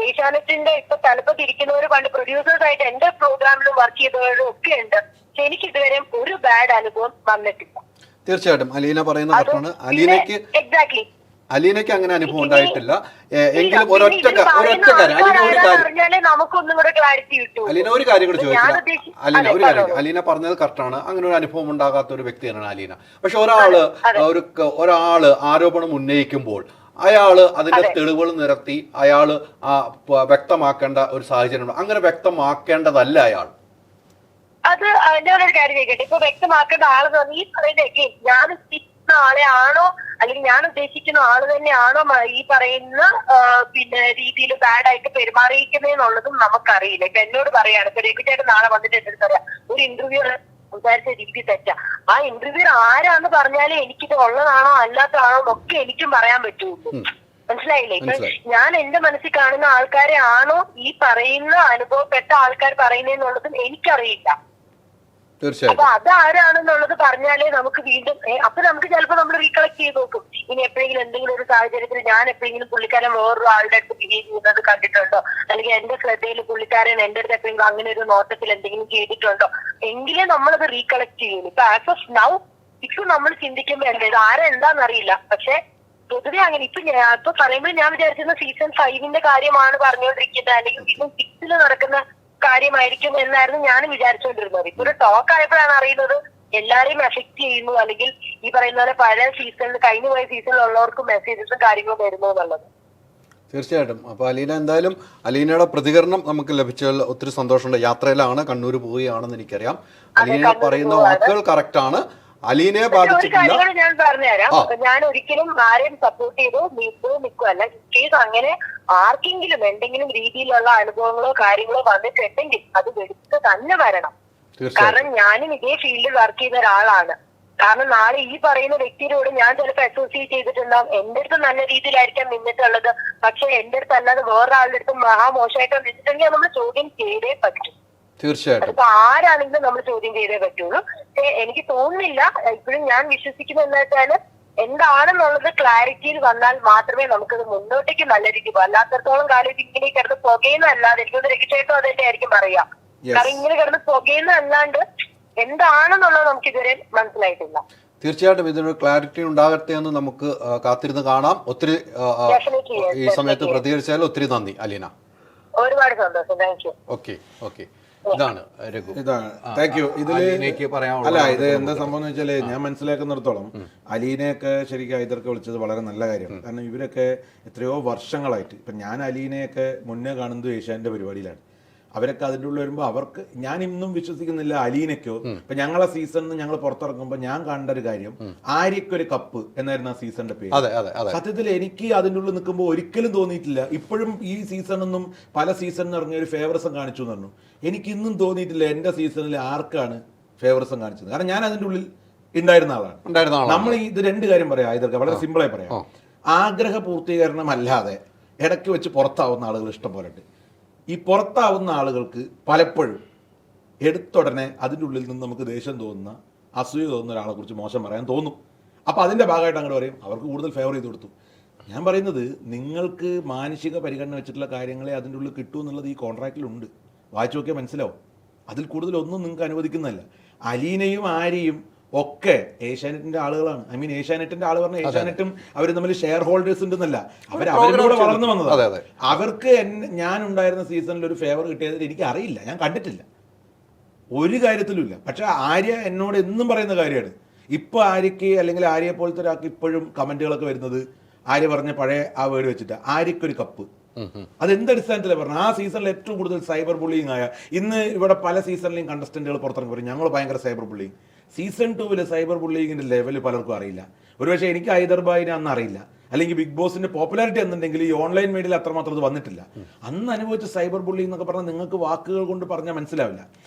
ഏഷ്യാനെറ്റിന്റെ ഇപ്പൊ തലപ്പത്തിരിക്കുന്നവർ പണ്ട് പ്രൊഡ്യൂസേഴ്സ് ആയിട്ട് എന്റെ പ്രോഗ്രാമിലും വർക്ക് ചെയ്തവരും ഒക്കെ ഉണ്ട്. പക്ഷെ എനിക്ക് ഇതുവരെ ഒരു ബാഡ് അനുഭവം വന്നിട്ടില്ല. തീർച്ചയായിട്ടും അലീന പറയുന്ന കറക്റ്റാണ്. എക്സാക്ട്ലി അലീനയ്ക്ക് അങ്ങനെ അനുഭവം ഉണ്ടായിട്ടില്ല. എങ്കിലും ഒരൊറ്റ കാര്യം നമുക്കൊന്നും കൂടെ ക്ലാരിറ്റി കിട്ടും. അലീന ഒരു കാര്യം കൂടി ചോദിക്കണം. അലീന പറഞ്ഞത് കറക്റ്റാണ്. അങ്ങനെ ഒരു അനുഭവം ഉണ്ടാകാത്ത ഒരു വ്യക്തിയാണ് അലീന. പക്ഷെ ഒരാള് ആരോപണം ഉന്നയിക്കുമ്പോൾ അയാള് അതിന്റെ തെളിവുകൾ നിരത്തി അയാള് വ്യക്തമാക്കേണ്ട ഒരു സാഹചര്യം. അങ്ങനെ വ്യക്തമാക്കേണ്ടതല്ല അയാൾ. അത് ഞാനൊരു കാര്യം ചോദിക്കട്ടെ. ഇപ്പൊ വ്യക്തമാക്കേണ്ട ആളെന്ന് പറഞ്ഞാൽ ഈ പറയുന്നതൊക്കെ ഞാൻ ഉദ്ദേശിക്കുന്ന ആളെ ആണോ അല്ലെങ്കിൽ ഞാൻ ഉദ്ദേശിക്കുന്ന ആള് തന്നെയാണോ ഈ പറയുന്ന രീതിയിൽ ബാഡ് ആയിട്ട് പെരുമാറിയിരിക്കുന്നതെന്നുള്ളതും നമുക്കറിയില്ല. ഇപ്പൊ എന്നോട് പറയാണ്, ഇപ്പൊ രഘുചേട്ടൻ നാളെ വന്നിട്ട് എന്റെ അടുത്ത് പറയാം ഒരു ഇന്റർവ്യൂ സംസാരിച്ച രീതി തെറ്റാ. ആ ഇന്റർവ്യൂ ആരാന്ന് പറഞ്ഞാലേ എനിക്കിത് ഉള്ളതാണോ അല്ലാത്തതാണോ എന്നൊക്കെ എനിക്കും പറയാൻ പറ്റുള്ളൂ. മനസ്സിലായില്ലേ? ഇപ്പൊ ഞാൻ എന്റെ മനസ്സിൽ കാണുന്ന ആൾക്കാരെ ആണോ ഈ പറയുന്ന അനുഭവപ്പെട്ട ആൾക്കാർ പറയുന്നതെന്നുള്ളതും എനിക്കറിയില്ല. അപ്പൊ അതാരാണെന്നുള്ളത് പറഞ്ഞാലേ നമുക്ക് വീണ്ടും അപ്പൊ നമുക്ക് ചിലപ്പോ നമ്മൾ റീകളക്ട് ചെയ്ത് നോക്കും. ഇനി എപ്പോഴെങ്കിലും എന്തെങ്കിലും ഒരു സാഹചര്യത്തിൽ ഞാൻ എപ്പോഴെങ്കിലും പുള്ളിക്കാരൻ വേറൊരു ആളുടെ അടുത്ത് ബിഹേവ് ചെയ്യുന്നത് കണ്ടിട്ടുണ്ടോ, അല്ലെങ്കിൽ എന്റെ ശ്രദ്ധയിൽ പുള്ളിക്കാരൻ എന്റെ അടുത്ത് എപ്പോഴെങ്കിലും അങ്ങനെ ഒരു നോട്ടത്തിൽ എന്തെങ്കിലും ചെയ്തിട്ടുണ്ടോ എങ്കിലേ നമ്മളത് റീകളക്ട് ചെയ്യുള്ളൂ. ഇപ്പൊ ആസ് ഓഫ് നൗ ഇപ്പൊ നമ്മൾ ചിന്തിക്കുമ്പോ ഇത് ആരെന്താന്നറിയില്ല. പക്ഷെ പൊതുവെ അങ്ങനെ ഇപ്പൊ പറയുമ്പോൾ ഞാൻ വിചാരിച്ചിരുന്ന സീസൺ 5ന്റെ കാര്യമാണ് പറഞ്ഞുകൊണ്ടിരിക്കുന്നത്, അല്ലെങ്കിൽ സീസൺ 6 നടക്കുന്ന കാര്യമായിരിക്കും എന്നായിരുന്നു ഞാനും വിചാരിച്ചുകൊണ്ടിരുന്നത്. ഇപ്പൊ ഒരു ടോക്ക് ആയപ്പോഴാണ് അറിയുന്നത് എല്ലാരെയും എഫക്ട് ചെയ്യുന്നു, അല്ലെങ്കിൽ ഈ പറയുന്ന പോലെ പല സീസണിൽ കഴിഞ്ഞു പോയ സീസണിലുള്ളവർക്കും മെസ്സേജസും കാര്യങ്ങളും വരുന്നു എന്നുള്ളത്. തീർച്ചയായിട്ടും. അപ്പൊ അലീന എന്തായാലും അലീനയുടെ പ്രതികരണം നമുക്ക് ലഭിച്ചതിൽ ഒത്തിരി സന്തോഷമുണ്ട്. യാത്രയിലാണ്, കണ്ണൂർ പോവുകയാണെന്ന് എനിക്കറിയാം. അലീന പറയുന്ന വാക്കുകൾ കറക്റ്റ് ആണ്. അലീനയെ ബാധിച്ചിട്ടില്ല. ഞാൻ പറഞ്ഞുതരാം. ഞാൻ ഒരിക്കലും ആരെയും സപ്പോർട്ട് ചെയ്തോ നിൽക്കുമല്ല. കേസ് അങ്ങനെ ആർക്കെങ്കിലും എന്തെങ്കിലും രീതിയിലുള്ള അനുഭവങ്ങളോ കാര്യങ്ങളോ വന്നിട്ടുണ്ടെങ്കിൽ അത് എടുത്ത് തന്നെ വരണം. കാരണം ഞാനും ഇതേ ഫീൽഡിൽ വർക്ക് ചെയ്ത ഒരാളാണ്. കാരണം നാളെ ഈ പറയുന്ന വ്യക്തിയോട് ഞാൻ ചിലപ്പോൾ അസോസിയേറ്റ് ചെയ്തിട്ടുണ്ടാവും. എന്റെ അടുത്ത് നല്ല രീതിയിലായിരിക്കാം നിന്നിട്ടുള്ളത്, പക്ഷെ എന്റെ അടുത്ത് അല്ലാതെ വേറൊരാളുടെ അടുത്ത് മഹാമോശമായിട്ട് നിന്നിട്ടുണ്ടെങ്കിൽ നമ്മൾ ചോദ്യം ചെയ്തേ പറ്റും. തീർച്ചയായിട്ടും. അപ്പൊ ആരാണെങ്കിലും നമ്മൾ ചോദ്യം ചെയ്തേ പറ്റുള്ളൂ. എനിക്ക് തോന്നുന്നില്ല, ഇപ്പോഴും ഞാൻ വിശ്വസിക്കുന്നത് എന്താ വെച്ചാല് എന്താണെന്നുള്ളത് ക്ലാരിറ്റിയിൽ വന്നാൽ മാത്രമേ നമുക്കത് മുന്നോട്ടേക്ക് നല്ല രീതിയിൽ പോകും. അല്ലാത്തടത്തോളം കാലം ഇങ്ങനെ കിടന്ന് പുകയുന്നല്ലാതെ എനിക്കൊന്ന് രക്ഷയായിട്ടും അത് തന്നെ ആയിരിക്കും പറയാം. കാരണം ഇങ്ങനെ കിടന്ന് പുകയുന്നതല്ലാണ്ട് എന്താണെന്നുള്ളത് നമുക്ക് ഇതുവരെ മനസ്സിലായിട്ടില്ല. തീർച്ചയായിട്ടും ഇതിനൊരു ക്ലാരിറ്റി ഉണ്ടാകട്ടെ എന്ന് നമുക്ക് കാത്തിരുന്ന് കാണാം. ഒത്തിരി ഈ സമയത്ത് പ്രതികരിച്ചാൽ ഒത്തിരി നന്ദി അലീന. ഒരുപാട് സന്തോഷം. Thank you. ഓക്കെ ഇതാണ് താങ്ക് യു. ഇതിലേക്ക് പറയാനുള്ള അല്ല, ഇത് എന്താ സംഭവം എന്ന് വെച്ചാല് ഞാൻ മനസ്സിലാക്കുന്നിടത്തോളം അലീനയൊക്കെ ശരിക്കും ഇതൊക്കെ വിളിച്ചത് വളരെ നല്ല കാര്യമാണ്. കാരണം ഇവരൊക്കെ എത്രയോ വർഷങ്ങളായിട്ട് ഇപ്പൊ ഞാൻ അലീനയൊക്കെ മുന്നേ കാണുന്നത് ഏഷ്യാന്റെ പരിപാടിയിലാണ്. അവരൊക്കെ അതിൻ്റെ ഉള്ളിൽ വരുമ്പോൾ അവർക്ക് ഞാൻ ഇന്നും വിശ്വസിക്കുന്നില്ല അലീനയ്ക്കോ. ഇപ്പൊ ഞങ്ങളെ സീസണിൽ ഞങ്ങൾ പുറത്തിറങ്ങുമ്പോൾ ഞാൻ കണ്ട ഒരു കാര്യം ആര്യക്കൊരു കപ്പ് എന്നായിരുന്നു ആ സീസണിന്റെ പേര്. സത്യത്തിൽ എനിക്ക് അതിൻ്റെ ഉള്ളിൽ നിൽക്കുമ്പോൾ ഒരിക്കലും തോന്നിയിട്ടില്ല. ഇപ്പോഴും ഈ സീസണൊന്നും പല സീസണിൽ ഇറങ്ങിയ ഒരു ഫേവറസം കാണിച്ചു എന്ന് പറഞ്ഞു. എനിക്കിന്നും തോന്നിയിട്ടില്ല എന്റെ സീസണിൽ ആർക്കാണ് ഫേവറസം കാണിച്ചത്. കാരണം ഞാൻ അതിൻ്റെ ഉള്ളിൽ ഉണ്ടായിരുന്ന ആളാണ്. നമ്മൾ ഇത് രണ്ട് കാര്യം പറയാം, ഇതൊക്കെ വളരെ സിമ്പിളായി പറയാം. ആഗ്രഹ പൂർത്തീകരണം അല്ലാതെ ഇടയ്ക്ക് വെച്ച് പുറത്താവുന്ന ആളുകൾ ഇഷ്ടം പോലെ ഉണ്ട്. ഈ പുറത്താവുന്ന ആളുകൾക്ക് പലപ്പോഴും എടുത്തുടനെ അതിൻ്റെ ഉള്ളിൽ നിന്ന് നമുക്ക് ദേഷ്യം തോന്നുന്ന, അസൂയ തോന്നുന്ന ഒരാളെ കുറിച്ച് മോശം പറയാൻ തോന്നും. അപ്പോൾ അതിൻ്റെ ഭാഗമായിട്ട് അങ്ങോട്ട് പറയും അവർക്ക് കൂടുതൽ ഫേവർ ചെയ്ത് കൊടുത്തു. ഞാൻ പറയുന്നത് നിങ്ങൾക്ക് മാനുഷിക പരിഗണന വെച്ചിട്ടുള്ള കാര്യങ്ങളെ അതിൻ്റെ ഉള്ളിൽ കിട്ടൂ എന്നുള്ളത് ഈ കോൺട്രാക്റ്റിലുണ്ട്. വായിച്ചു നോക്കിയാൽ മനസ്സിലാവും. അതിൽ കൂടുതലൊന്നും നിങ്ങൾക്ക് അനുവദിക്കുന്നതല്ല. അലീനയും ആര്യയും ഒക്കെ ഏഷ്യാനെറ്റിന്റെ ആളുകളാണ്. ഐ മീൻ ഏഷ്യാനെറ്റിന്റെ ആള് പറഞ്ഞ ഏഷ്യാനെറ്റും അവർ തമ്മിൽ ഷെയർ ഹോൾഡേഴ്സ് ഉണ്ടെന്നല്ല, അവരുടെ കൂടെ വളർന്നു വന്നത്. അവർക്ക് ഞാൻ ഉണ്ടായിരുന്ന സീസണിൽ ഒരു ഫേവർ കിട്ടിയത് എനിക്ക് അറിയില്ല, ഞാൻ കണ്ടിട്ടില്ല, ഒരു കാര്യത്തിലും ഇല്ല. പക്ഷെ ആര്യ എന്നോട് എന്നും പറയുന്ന കാര്യമാണ്. ഇപ്പൊ ആര്യക്ക് അല്ലെങ്കിൽ ആര്യയെ പോലത്തെ ഒരാൾക്ക് ഇപ്പോഴും കമന്റുകളൊക്കെ വരുന്നത് ആര്യ പറഞ്ഞ പഴയ ആ വേർഡ് വെച്ചിട്ട് ആര്യക്കൊരു കപ്പ്. അതെന്തടിസ്ഥാനത്തിലാണ് പറഞ്ഞത്? ആ സീസണിൽ ഏറ്റവും കൂടുതൽ സൈബർ ബുള്ളിങ് ആയ ഇന്ന് ഇവിടെ പല സീസണിലെയും കണ്ടസ്റ്റന്റുകൾ പുറത്തിറങ്ങി പറയും ഞങ്ങൾ ഭയങ്കര സൈബർ ബുള്ളിങ്. സീസൺ 2 സൈബർ ബുള്ളിങ്ങിന്റെ ലെവൽ പലർക്കും അറിയില്ല. ഒരുപക്ഷെ എനിക്ക് ഹൈദർബാദിനെ അന്ന് അറിയില്ല, അല്ലെങ്കിൽ ബിഗ് ബോസിന്റെ പോപ്പുലാരിറ്റി എന്നുണ്ടെങ്കിൽ ഈ ഓൺലൈൻ മീഡിയയിൽ അത്രമാത്രം അത് വന്നിട്ടില്ല. അന്ന് അനുഭവിച്ച സൈബർ ബുള്ളിങ് എന്നൊക്കെ പറഞ്ഞാൽ നിങ്ങൾക്ക് വാക്കുകൾ കൊണ്ട് പറഞ്ഞാൽ മനസ്സിലാവില്ല.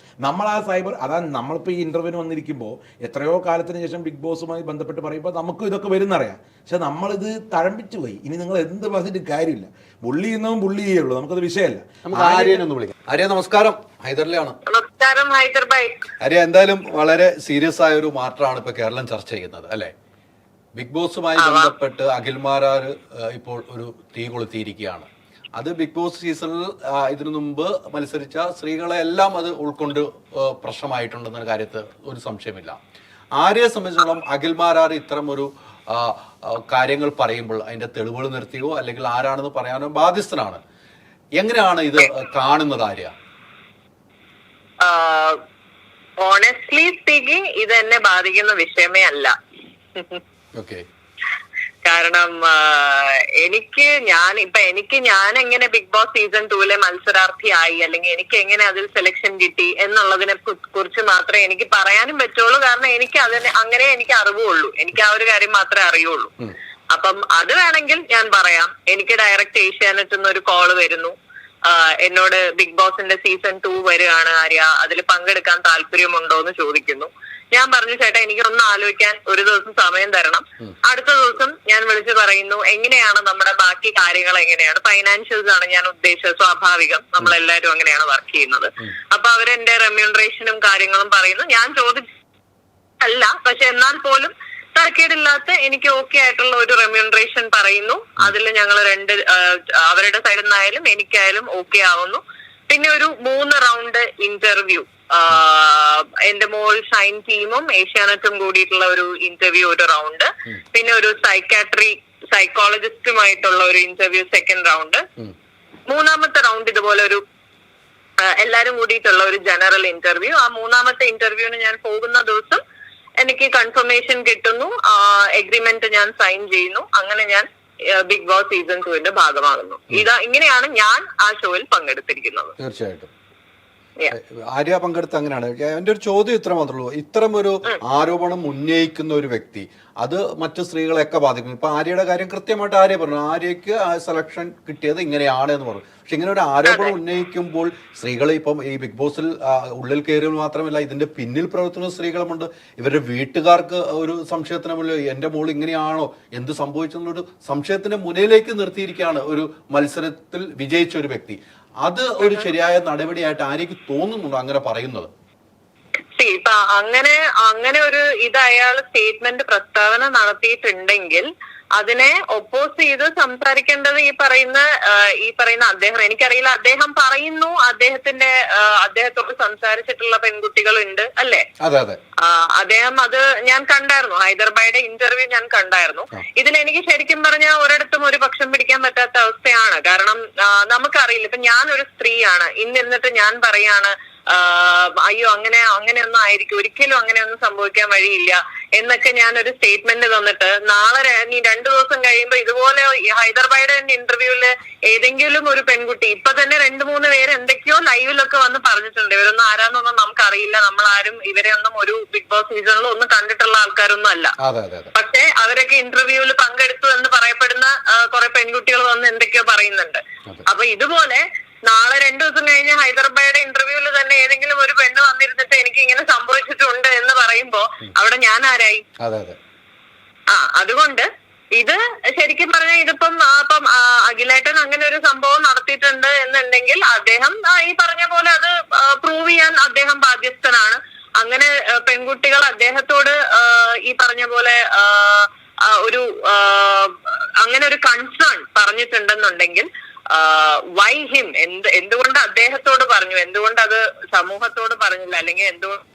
നമ്മൾ ആ സൈബർ നമ്മളിപ്പോൾ ഈ ഇന്റർവ്യൂവിന് വന്നിരിക്കുമ്പോൾ എത്രയോ കാലത്തിന് ശേഷം ബിഗ് ബോസുമായി ബന്ധപ്പെട്ട് പറയുമ്പോൾ നമുക്കും ഇതൊക്കെ വരുന്നറിയാം. പക്ഷെ നമ്മളിത് തഴമ്പിച്ചു പോയി. ഇനി നിങ്ങൾ എന്ത് പറഞ്ഞിട്ട് കാര്യമില്ല, ബുള്ളി ചെയ്യുന്നതും ബുള്ളി ചെയ്യുള്ളൂ, നമുക്കത് വിഷയമല്ല. ആര്യ നമസ്കാരം, ഹൈദർലിയാണ്. നമസ്കാരം ഹൈദർബായ്. ആര്യ, എന്തായാലും വളരെ സീരിയസ് ആയ ഒരു മാറ്റമാണ് ഇപ്പൊ കേരളം ചർച്ച ചെയ്യുന്നത് അല്ലെ? ബിഗ് ബോസുമായി ബന്ധപ്പെട്ട് അഖിൽമാരാർ ഇപ്പോൾ ഒരു തീ കൊളുത്തിയിരിക്കുകയാണ്. അത് ബിഗ് ബോസ് സീസണിൽ ഇതിനു മുമ്പ് മത്സരിച്ച സ്ത്രീകളെ എല്ലാം അത് ഉൾക്കൊണ്ട് പ്രശ്നമായിട്ടുണ്ടെന്ന കാര്യത്തിൽ ഒരു സംശയമില്ല. ആര്യയെ സംബന്ധിച്ചിടത്തോളം അഖിൽമാരാർ ഇത്തരം ഒരു കാര്യങ്ങൾ പറയുമ്പോൾ അതിന്റെ തെളിവുകൾ നിർത്തിയോ അല്ലെങ്കിൽ ആരാണെന്ന് പറയാനോ ബാധ്യസ്ഥനാണ്. എങ്ങനെയാണ് ഇത് കാണുന്നത് ആര്യ? ഓണസ്റ്റ്ലി സ്പീക്കിംഗ് ഇത് എന്നെ ബാധിക്കുന്ന വിഷയമേ അല്ല. ഓക്കെ. കാരണം ഞാൻ എങ്ങനെ ബിഗ് ബോസ് സീസൺ 2 മത്സരാർത്ഥിയായി അല്ലെങ്കിൽ എനിക്ക് എങ്ങനെ അതിൽ സെലക്ഷൻ കിട്ടി എന്നുള്ളതിനെ കുറിച്ച് മാത്രമേ എനിക്ക് പറയാനും പറ്റുള്ളൂ. കാരണം എനിക്ക് അങ്ങനെ എനിക്ക് അറിവുള്ളൂ. എനിക്ക് ആ ഒരു കാര്യം മാത്രമേ അറിയുള്ളൂ. അപ്പം അത് വേണമെങ്കിൽ ഞാൻ പറയാം. എനിക്ക് ഡയറക്റ്റ് ഏഷ്യാനെറ്റിൽ നിന്ന് ഒരു കോള് വരുന്നു, എന്നോട് ബിഗ് ബോസിന്റെ സീസൺ 2 വരികയാണ് ആര്യ, അതിൽ പങ്കെടുക്കാൻ താല്പര്യമുണ്ടോ എന്ന് ചോദിക്കുന്നു. ഞാൻ പറഞ്ഞു, ചേട്ടാ എനിക്കൊന്ന് ആലോചിക്കാൻ ഒരു ദിവസം സമയം തരണം. അടുത്ത ദിവസം ഞാൻ വിളിച്ചു പറയുന്നു എങ്ങനെയാണ് നമ്മുടെ ബാക്കി കാര്യങ്ങൾ എങ്ങനെയാണ്. ഫൈനാൻഷ്യൽസ് ആണ് ഞാൻ ഉദ്ദേശിച്ചത്. സ്വാഭാവികം, നമ്മളെല്ലാവരും അങ്ങനെയാണ് വർക്ക് ചെയ്യുന്നത്. അപ്പൊ അവരെന്റെ റെമ്യൂണറേഷനും കാര്യങ്ങളും പറയുന്നു. ഞാൻ ചോദിച്ചല്ല, പക്ഷെ എന്നാൽ പോലും തരക്കേടില്ലാത്ത എനിക്ക് ഓക്കെ ആയിട്ടുള്ള ഒരു റെമ്യൂണറേഷൻ പറയുന്നു. അതിൽ ഞങ്ങൾ അവരുടെ സൈഡിൽ നിന്നായാലും എനിക്കായാലും ഓക്കെ ആവുന്നു. പിന്നെ ഒരു 3 റൗണ്ട് ഇന്റർവ്യൂ, എന്റെ മോൾ ഷൈൻ ടീമും ഏഷ്യാനെറ്റും കൂടിയിട്ടുള്ള ഒരു ഇന്റർവ്യൂ ഒരു റൗണ്ട്, പിന്നെ ഒരു സൈക്കോളജിസ്റ്റുമായിട്ടുള്ള ഒരു ഇന്റർവ്യൂ സെക്കൻഡ് റൗണ്ട്, 3ാമത്തെ റൗണ്ട് ഇതുപോലെ ഒരു എല്ലാരും കൂടിയിട്ടുള്ള ഒരു ജനറൽ ഇന്റർവ്യൂ. ആ 3ാമത്തെ ഇന്റർവ്യൂവിന് ഞാൻ പോകുന്ന ദിവസം എനിക്ക് കൺഫർമേഷൻ കിട്ടുന്നു, എഗ്രിമെന്റ് ഞാൻ സൈൻ ചെയ്യുന്നു. അങ്ങനെ ഞാൻ ബിഗ് ബോസ് സീസൺ 2 ഭാഗമാകുന്നു. ഇങ്ങനെയാണ് ഞാൻ ആ ഷോയിൽ പങ്കെടുത്തിരിക്കുന്നത്. തീർച്ചയായിട്ടും ആര്യ പങ്കെടുത്ത് അങ്ങനെയാണ്. എന്റെ ഒരു ചോദ്യം ഇത്ര മാത്രമേ ഉള്ളൂ. ഇത്തരം ഒരു ആരോപണം ഉന്നയിക്കുന്ന ഒരു വ്യക്തി അത് മറ്റു സ്ത്രീകളെയൊക്കെ ബാധിക്കുന്നു. ഇപ്പൊ ആര്യയുടെ കാര്യം കൃത്യമായിട്ട് ആര്യ പറഞ്ഞു, ആര്യക്ക് സെലക്ഷൻ കിട്ടിയത് ഇങ്ങനെയാണ് എന്ന് പറഞ്ഞു. പക്ഷെ ഇങ്ങനെ ഒരു ആരോപണം ഉന്നയിക്കുമ്പോൾ സ്ത്രീകൾ ഇപ്പം ഈ ബിഗ് ബോസിൽ ഉള്ളിൽ കയറിയത് മാത്രമല്ല, ഇതിന്റെ പിന്നിൽ പ്രവർത്തിക്കുന്ന സ്ത്രീകളുമുണ്ട്. ഇവരുടെ വീട്ടുകാർക്ക് ഒരു സംശയത്തിനുമില്ല, എന്റെ മോൾ ഇങ്ങനെയാണോ, എന്ത് സംഭവിച്ചെന്നൊരു സംശയത്തിന്റെ മുന്നിലേക്ക് നിർത്തിയിരിക്കുകയാണ് ഒരു മത്സരത്തിൽ വിജയിച്ച ഒരു വ്യക്തി. അത് ഒരു ശരിയായ നടപടിയായിട്ട് ആര്യക്ക് തോന്നുന്നുണ്ടോ അങ്ങനെ പറയുന്നത്? ഇപ്പൊ അങ്ങനെ ഒരു അയാൾ സ്റ്റേറ്റ്മെന്റ് പ്രസ്താവന നടത്തിയിട്ടുണ്ടെങ്കിൽ അതിനെ ഒപ്പോസ് ചെയ്ത് സംസാരിക്കേണ്ടത് ഈ പറയുന്ന അദ്ദേഹം. എനിക്കറിയില്ല, അദ്ദേഹം പറയുന്നു അദ്ദേഹത്തോട് സംസാരിച്ചിട്ടുള്ള പെൺകുട്ടികളുണ്ട് അല്ലേ? അദ്ദേഹം അത് ഞാൻ കണ്ടായിരുന്നു, ഹൈദരാബാദിന്റെ ഇന്റർവ്യൂ ഞാൻ കണ്ടായിരുന്നു. ഇതിലെനിക്ക് ശരിക്കും പറഞ്ഞാൽ ഒരിടത്തും ഒരു പക്ഷം പിടിക്കാൻ പറ്റാത്ത അവസ്ഥയാണ്. കാരണം നമുക്കറിയില്ല, ഇപ്പൊ ഞാനൊരു സ്ത്രീയാണ്, ഇന്നിരുന്നിട്ട് ഞാൻ പറയാണ് അയ്യോ അങ്ങനെയൊന്നും ആയിരിക്കും, ഒരിക്കലും അങ്ങനെയൊന്നും സംഭവിക്കാൻ വഴിയില്ല എന്നൊക്കെ ഞാനൊരു സ്റ്റേറ്റ്മെന്റ് തന്നിട്ട് നാളെ നീ 2 ദിവസം കഴിയുമ്പോ ഇതുപോലെ ഹൈദരാബാദിന്റെ ഇന്റർവ്യൂവില് ഏതെങ്കിലും ഒരു പെൺകുട്ടി ഇപ്പൊ തന്നെ 2-3 പേര് എന്തൊക്കെയോ ലൈവിലൊക്കെ വന്ന് പറഞ്ഞിട്ടുണ്ട്. ഇവരൊന്നും ആരാന്നൊന്നും നമുക്കറിയില്ല, നമ്മളാരും ഇവരെ ഒന്നും ഒരു ബിഗ് ബോസ് സീസണിൽ ഒന്നും കണ്ടിട്ടുള്ള ആൾക്കാരൊന്നും അല്ല. പക്ഷെ അവരൊക്കെ ഇന്റർവ്യൂവിൽ പങ്കെടുത്തു എന്ന് പറയപ്പെടുന്ന കുറെ പെൺകുട്ടികൾ വന്ന് എന്തൊക്കെയോ പറയുന്നുണ്ട്. അപ്പൊ ഇതുപോലെ നാളെ 2 ദിവസം കഴിഞ്ഞ് ഹൈദരാബാദിന്റെ ഇന്റർവ്യൂവിൽ തന്നെ ഏതെങ്കിലും ഒരു പെണ്ണ് വന്നിരുന്നിട്ട് എനിക്ക് ഇങ്ങനെ സംഭവിച്ചിട്ടുണ്ട് എന്ന് പറയുമ്പോ അവിടെ ഞാൻ ആരായി? അതുകൊണ്ട് ഇത് ശരിക്കും പറഞ്ഞാൽ ഇതിപ്പം അഖിലേട്ടൻ അങ്ങനെ ഒരു സംഭവം നടത്തിയിട്ടുണ്ട് എന്നുണ്ടെങ്കിൽ അദ്ദേഹം ഈ പറഞ്ഞ പോലെ അത് പ്രൂവ് ചെയ്യാൻ അദ്ദേഹം ബാധ്യസ്ഥനാണ്. അങ്ങനെ പെൺകുട്ടികൾ അദ്ദേഹത്തോട് ഈ പറഞ്ഞ പോലെ അങ്ങനെ ഒരു കൺസേൺ പറഞ്ഞിട്ടുണ്ടെന്നുണ്ടെങ്കിൽ വൈ ഹിം, എന്തുകൊണ്ട് അദ്ദേഹത്തോട് പറഞ്ഞു, എന്തുകൊണ്ട് അത് സമൂഹത്തോട് പറഞ്ഞില്ല, അല്ലെങ്കിൽ എന്തുകൊണ്ട്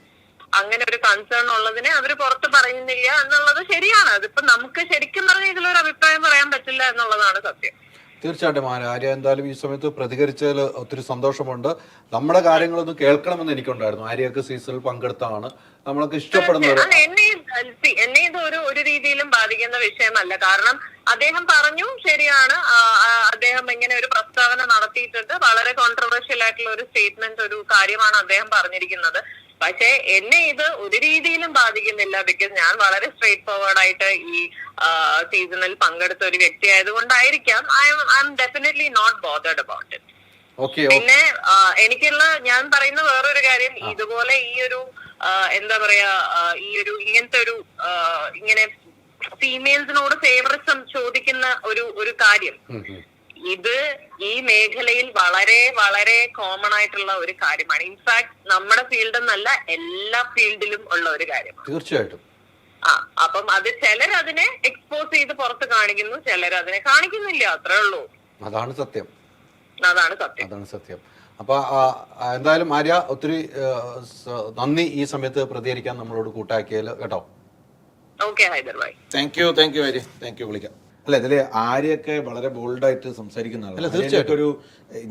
അങ്ങനെ ഒരു കൺസേൺ ഉള്ളതിനെ അവർ പുറത്ത് പറയുന്നില്ല എന്നുള്ളത് ശരിയാണ്. അതിപ്പോ നമുക്ക് ശരിക്കും പറഞ്ഞാൽ ഇതിലൊരു അഭിപ്രായം പറയാൻ പറ്റില്ല എന്നുള്ളതാണ് സത്യം. തീർച്ചയായിട്ടും ആര്യ എന്തായാലും ഈ സമയത്ത് പ്രതികരിച്ചതിൽ ഒത്തിരി സന്തോഷമുണ്ട്. നമ്മുടെ കാര്യങ്ങളൊന്നും കേൾക്കണമെന്ന് എനിക്കുണ്ടായിരുന്നു. ആര്യക്ക് സീസണിൽ പങ്കെടുത്താണ്, നമ്മളൊക്കെ ഇഷ്ടപ്പെടുന്നത്. എന്നെ ഇത് ഒരു രീതിയിലും ബാധിക്കുന്ന വിഷയമല്ല. കാരണം അദ്ദേഹം പറഞ്ഞു, ശരിയാണ്, അദ്ദേഹം ഇങ്ങനെ ഒരു പ്രസ്താവന നടത്തിയിട്ടുണ്ട്. വളരെ കോൺട്രവേഴ്ഷ്യൽ ആയിട്ടുള്ള ഒരു സ്റ്റേറ്റ്മെന്റ്, ഒരു കാര്യമാണ് അദ്ദേഹം പറഞ്ഞിരിക്കുന്നത്. പക്ഷെ എന്നെ ഇത് ഒരു രീതിയിലും ബാധിക്കുന്നില്ല. ബിക്കോസ് ഞാൻ വളരെ സ്ട്രേറ്റ് ഫോർവേഡ് ആയിട്ട് ഈ സീസണിൽ പങ്കെടുത്ത ഒരു വ്യക്തി ആയതുകൊണ്ടായിരിക്കാം I am definitely not bothered about it. പിന്നെ ഞാൻ പറയുന്ന വേറൊരു കാര്യം, ഇതുപോലെ ഈ ഒരു എന്താ പറയാ, ഇങ്ങനത്തെ ഒരു ഇങ്ങനെ ഫീമെയിൽസിനോട് ഫേവറിസം ചോദിക്കുന്ന ഒരു കാര്യം, ഇത് ഈ മേഖലയിൽ വളരെ വളരെ കോമൺ ആയിട്ടുള്ള ഒരു കാര്യമാണ്. ഇൻഫാക്ട് നമ്മുടെ ഫീൽഡ് എന്നല്ല, എല്ലാ ഫീൽഡിലും ഉള്ള ഒരു കാര്യമാണ്. തീർച്ചയായിട്ടും. അപ്പം അത് ചിലരതിനെ എക്സ്പോസ് ചെയ്ത് പുറത്ത് കാണിക്കുന്നു, ചിലരതിനെ കാണിക്കുന്നില്ല, അത്രേ ഉള്ളൂ. അതാണ് സത്യം. അതാണ് സത്യം. അതാണ് സത്യം. അപ്പോൾ എന്തായാലും ആര്യ, ഒത്തിരി നന്ദി ഈ സമയത്ത് പ്രതികരിക്കാൻ നമ്മളോട് കൂട്ടാക്കിയാൽ കേട്ടോ. Okay Haider bhai, thank you Arya, thank you, വിളിക്കാം. അല്ല, ഇതില് ആര്യയൊക്കെ വളരെ ബോൾഡായിട്ട് സംസാരിക്കുന്ന ആളാണ്. തീർച്ചയായിട്ടും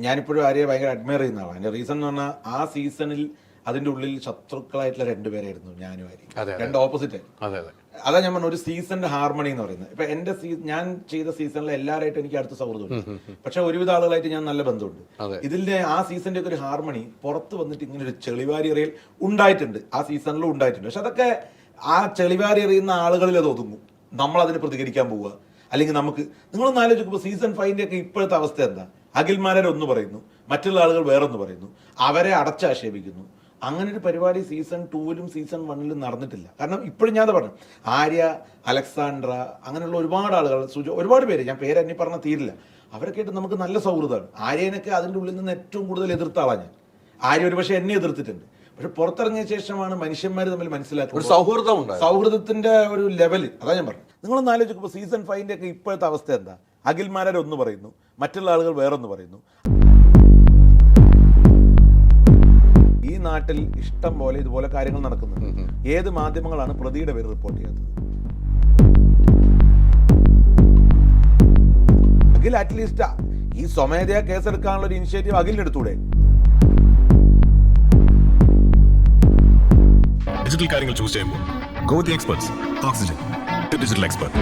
ഞാനിപ്പോഴും ആര്യയെ ഭയങ്കര അഡ്മയർ ചെയ്യുന്ന ആളാണ്. അതിന്റെ റീസൺ എന്ന് പറഞ്ഞാൽ ആ സീസണിൽ അതിന്റെ ഉള്ളിൽ ശത്രുക്കളായിട്ടുള്ള രണ്ടുപേരായിരുന്നു ഞാനും ആര്യ, രണ്ട് ഓപ്പോസിറ്റ് ആയിരുന്നു. അതാ ഞാൻ പറഞ്ഞ ഒരു സീസണിന്റെ ഹാർമണി എന്ന് പറയുന്നത്. ഇപ്പൊ എന്റെ ഞാൻ ചെയ്ത സീസണിലെ എല്ലാവരായിട്ടും എനിക്ക് അടുത്ത സൗഹൃദമുണ്ട്, പക്ഷെ ഒരുവിധ ആളുകളായിട്ട് ഞാൻ നല്ല ബന്ധമുണ്ട്. ഇതിന്റെ ആ സീസണിന്റെ ഒക്കെ ഒരു ഹാർമണി പുറത്ത് വന്നിട്ട് ഇങ്ങനെ ഒരു ചെളിവാരി എറിയൽ ഉണ്ടായിട്ടുണ്ട്, ആ സീസണിലും ഉണ്ടായിട്ടുണ്ട്. പക്ഷെ അതൊക്കെ ആ ചെളിവാരി എറിയുന്ന ആളുകളിൽ അത് ഒതുങ്ങും. നമ്മൾ അതിന് പ്രതികരിക്കാൻ പോവുക, അല്ലെങ്കിൽ നമുക്ക് നിങ്ങളൊന്ന് ആലോചിക്കുമ്പോൾ സീസൺ 5 ഒക്കെ ഇപ്പോഴത്തെ അവസ്ഥ എന്താ? അഖിൽമാരൻ ഒന്ന് പറയുന്നു, മറ്റുള്ള ആളുകൾ വേറൊന്ന് പറയുന്നു, അവരെ അടച്ചാക്ഷേപിക്കുന്നു. അങ്ങനെ ഒരു പരിപാടി സീസൺ 2-ലും സീസൺ 1-ലും നടന്നിട്ടില്ല. കാരണം ഇപ്പോഴും ഞാൻ പറഞ്ഞു, ആര്യ, അലക്സാണ്ട്ര, അങ്ങനെയുള്ള ഒരുപാട് ആളുകൾ, ഒരുപാട് പേര്, ഞാൻ പേര് എന്നെ പറഞ്ഞാൽ തീരില്ല, അവരൊക്കെ ആയിട്ട് നമുക്ക് നല്ല സൗഹൃദമാണ്. ആര്യനൊക്കെ അതിൻ്റെ ഉള്ളിൽ നിന്ന് ഏറ്റവും കൂടുതൽ എതിർത്ത ആളാണ് ഞാൻ. ആര്യ ഒരു പക്ഷേ എന്നെ എതിർത്തിട്ടുണ്ട്, പക്ഷെ പുറത്തിറങ്ങിയ ശേഷമാണ് മനുഷ്യന്മാർ തമ്മിൽ മനസ്സിലാക്കുന്നത് സൗഹൃദത്തിന്റെ ഒരു ലെവല്. അതാ ഞാൻ പറഞ്ഞു. നിങ്ങളൊന്ന് ആലോചിക്കുമ്പോൾ സീസൺ 5 ഒക്കെ ഇപ്പോഴത്തെ അവസ്ഥ എന്താ? അഖിൽമാരൻ ഒന്ന് പറയുന്നു, മറ്റുള്ള ആളുകൾ വേറൊന്ന് പറയുന്നു. ഈ നാട്ടിൽ ഇഷ്ടം പോലെ ഇതുപോലെ കാര്യങ്ങൾ നടക്കുന്നുണ്ട്. ഏത് മാധ്യമങ്ങളാണ് പ്രതിയുടെ പേര് റിപ്പോർട്ട് ചെയ്യാത്തത്? അഖിൽ അറ്റ്ലീസ്റ്റ് ഈ സ്വമേധയാ കേസെടുക്കാനുള്ള ഒരു ഇനിഷ്യേറ്റീവ് അഖിലിനെടുത്തൂടെ? ഡിജിറ്റൽ കാര്യങ്ങൾ ചൂസ് ചെയ്യുമ്പോൾ go with the experts. Oxygen, digital expert.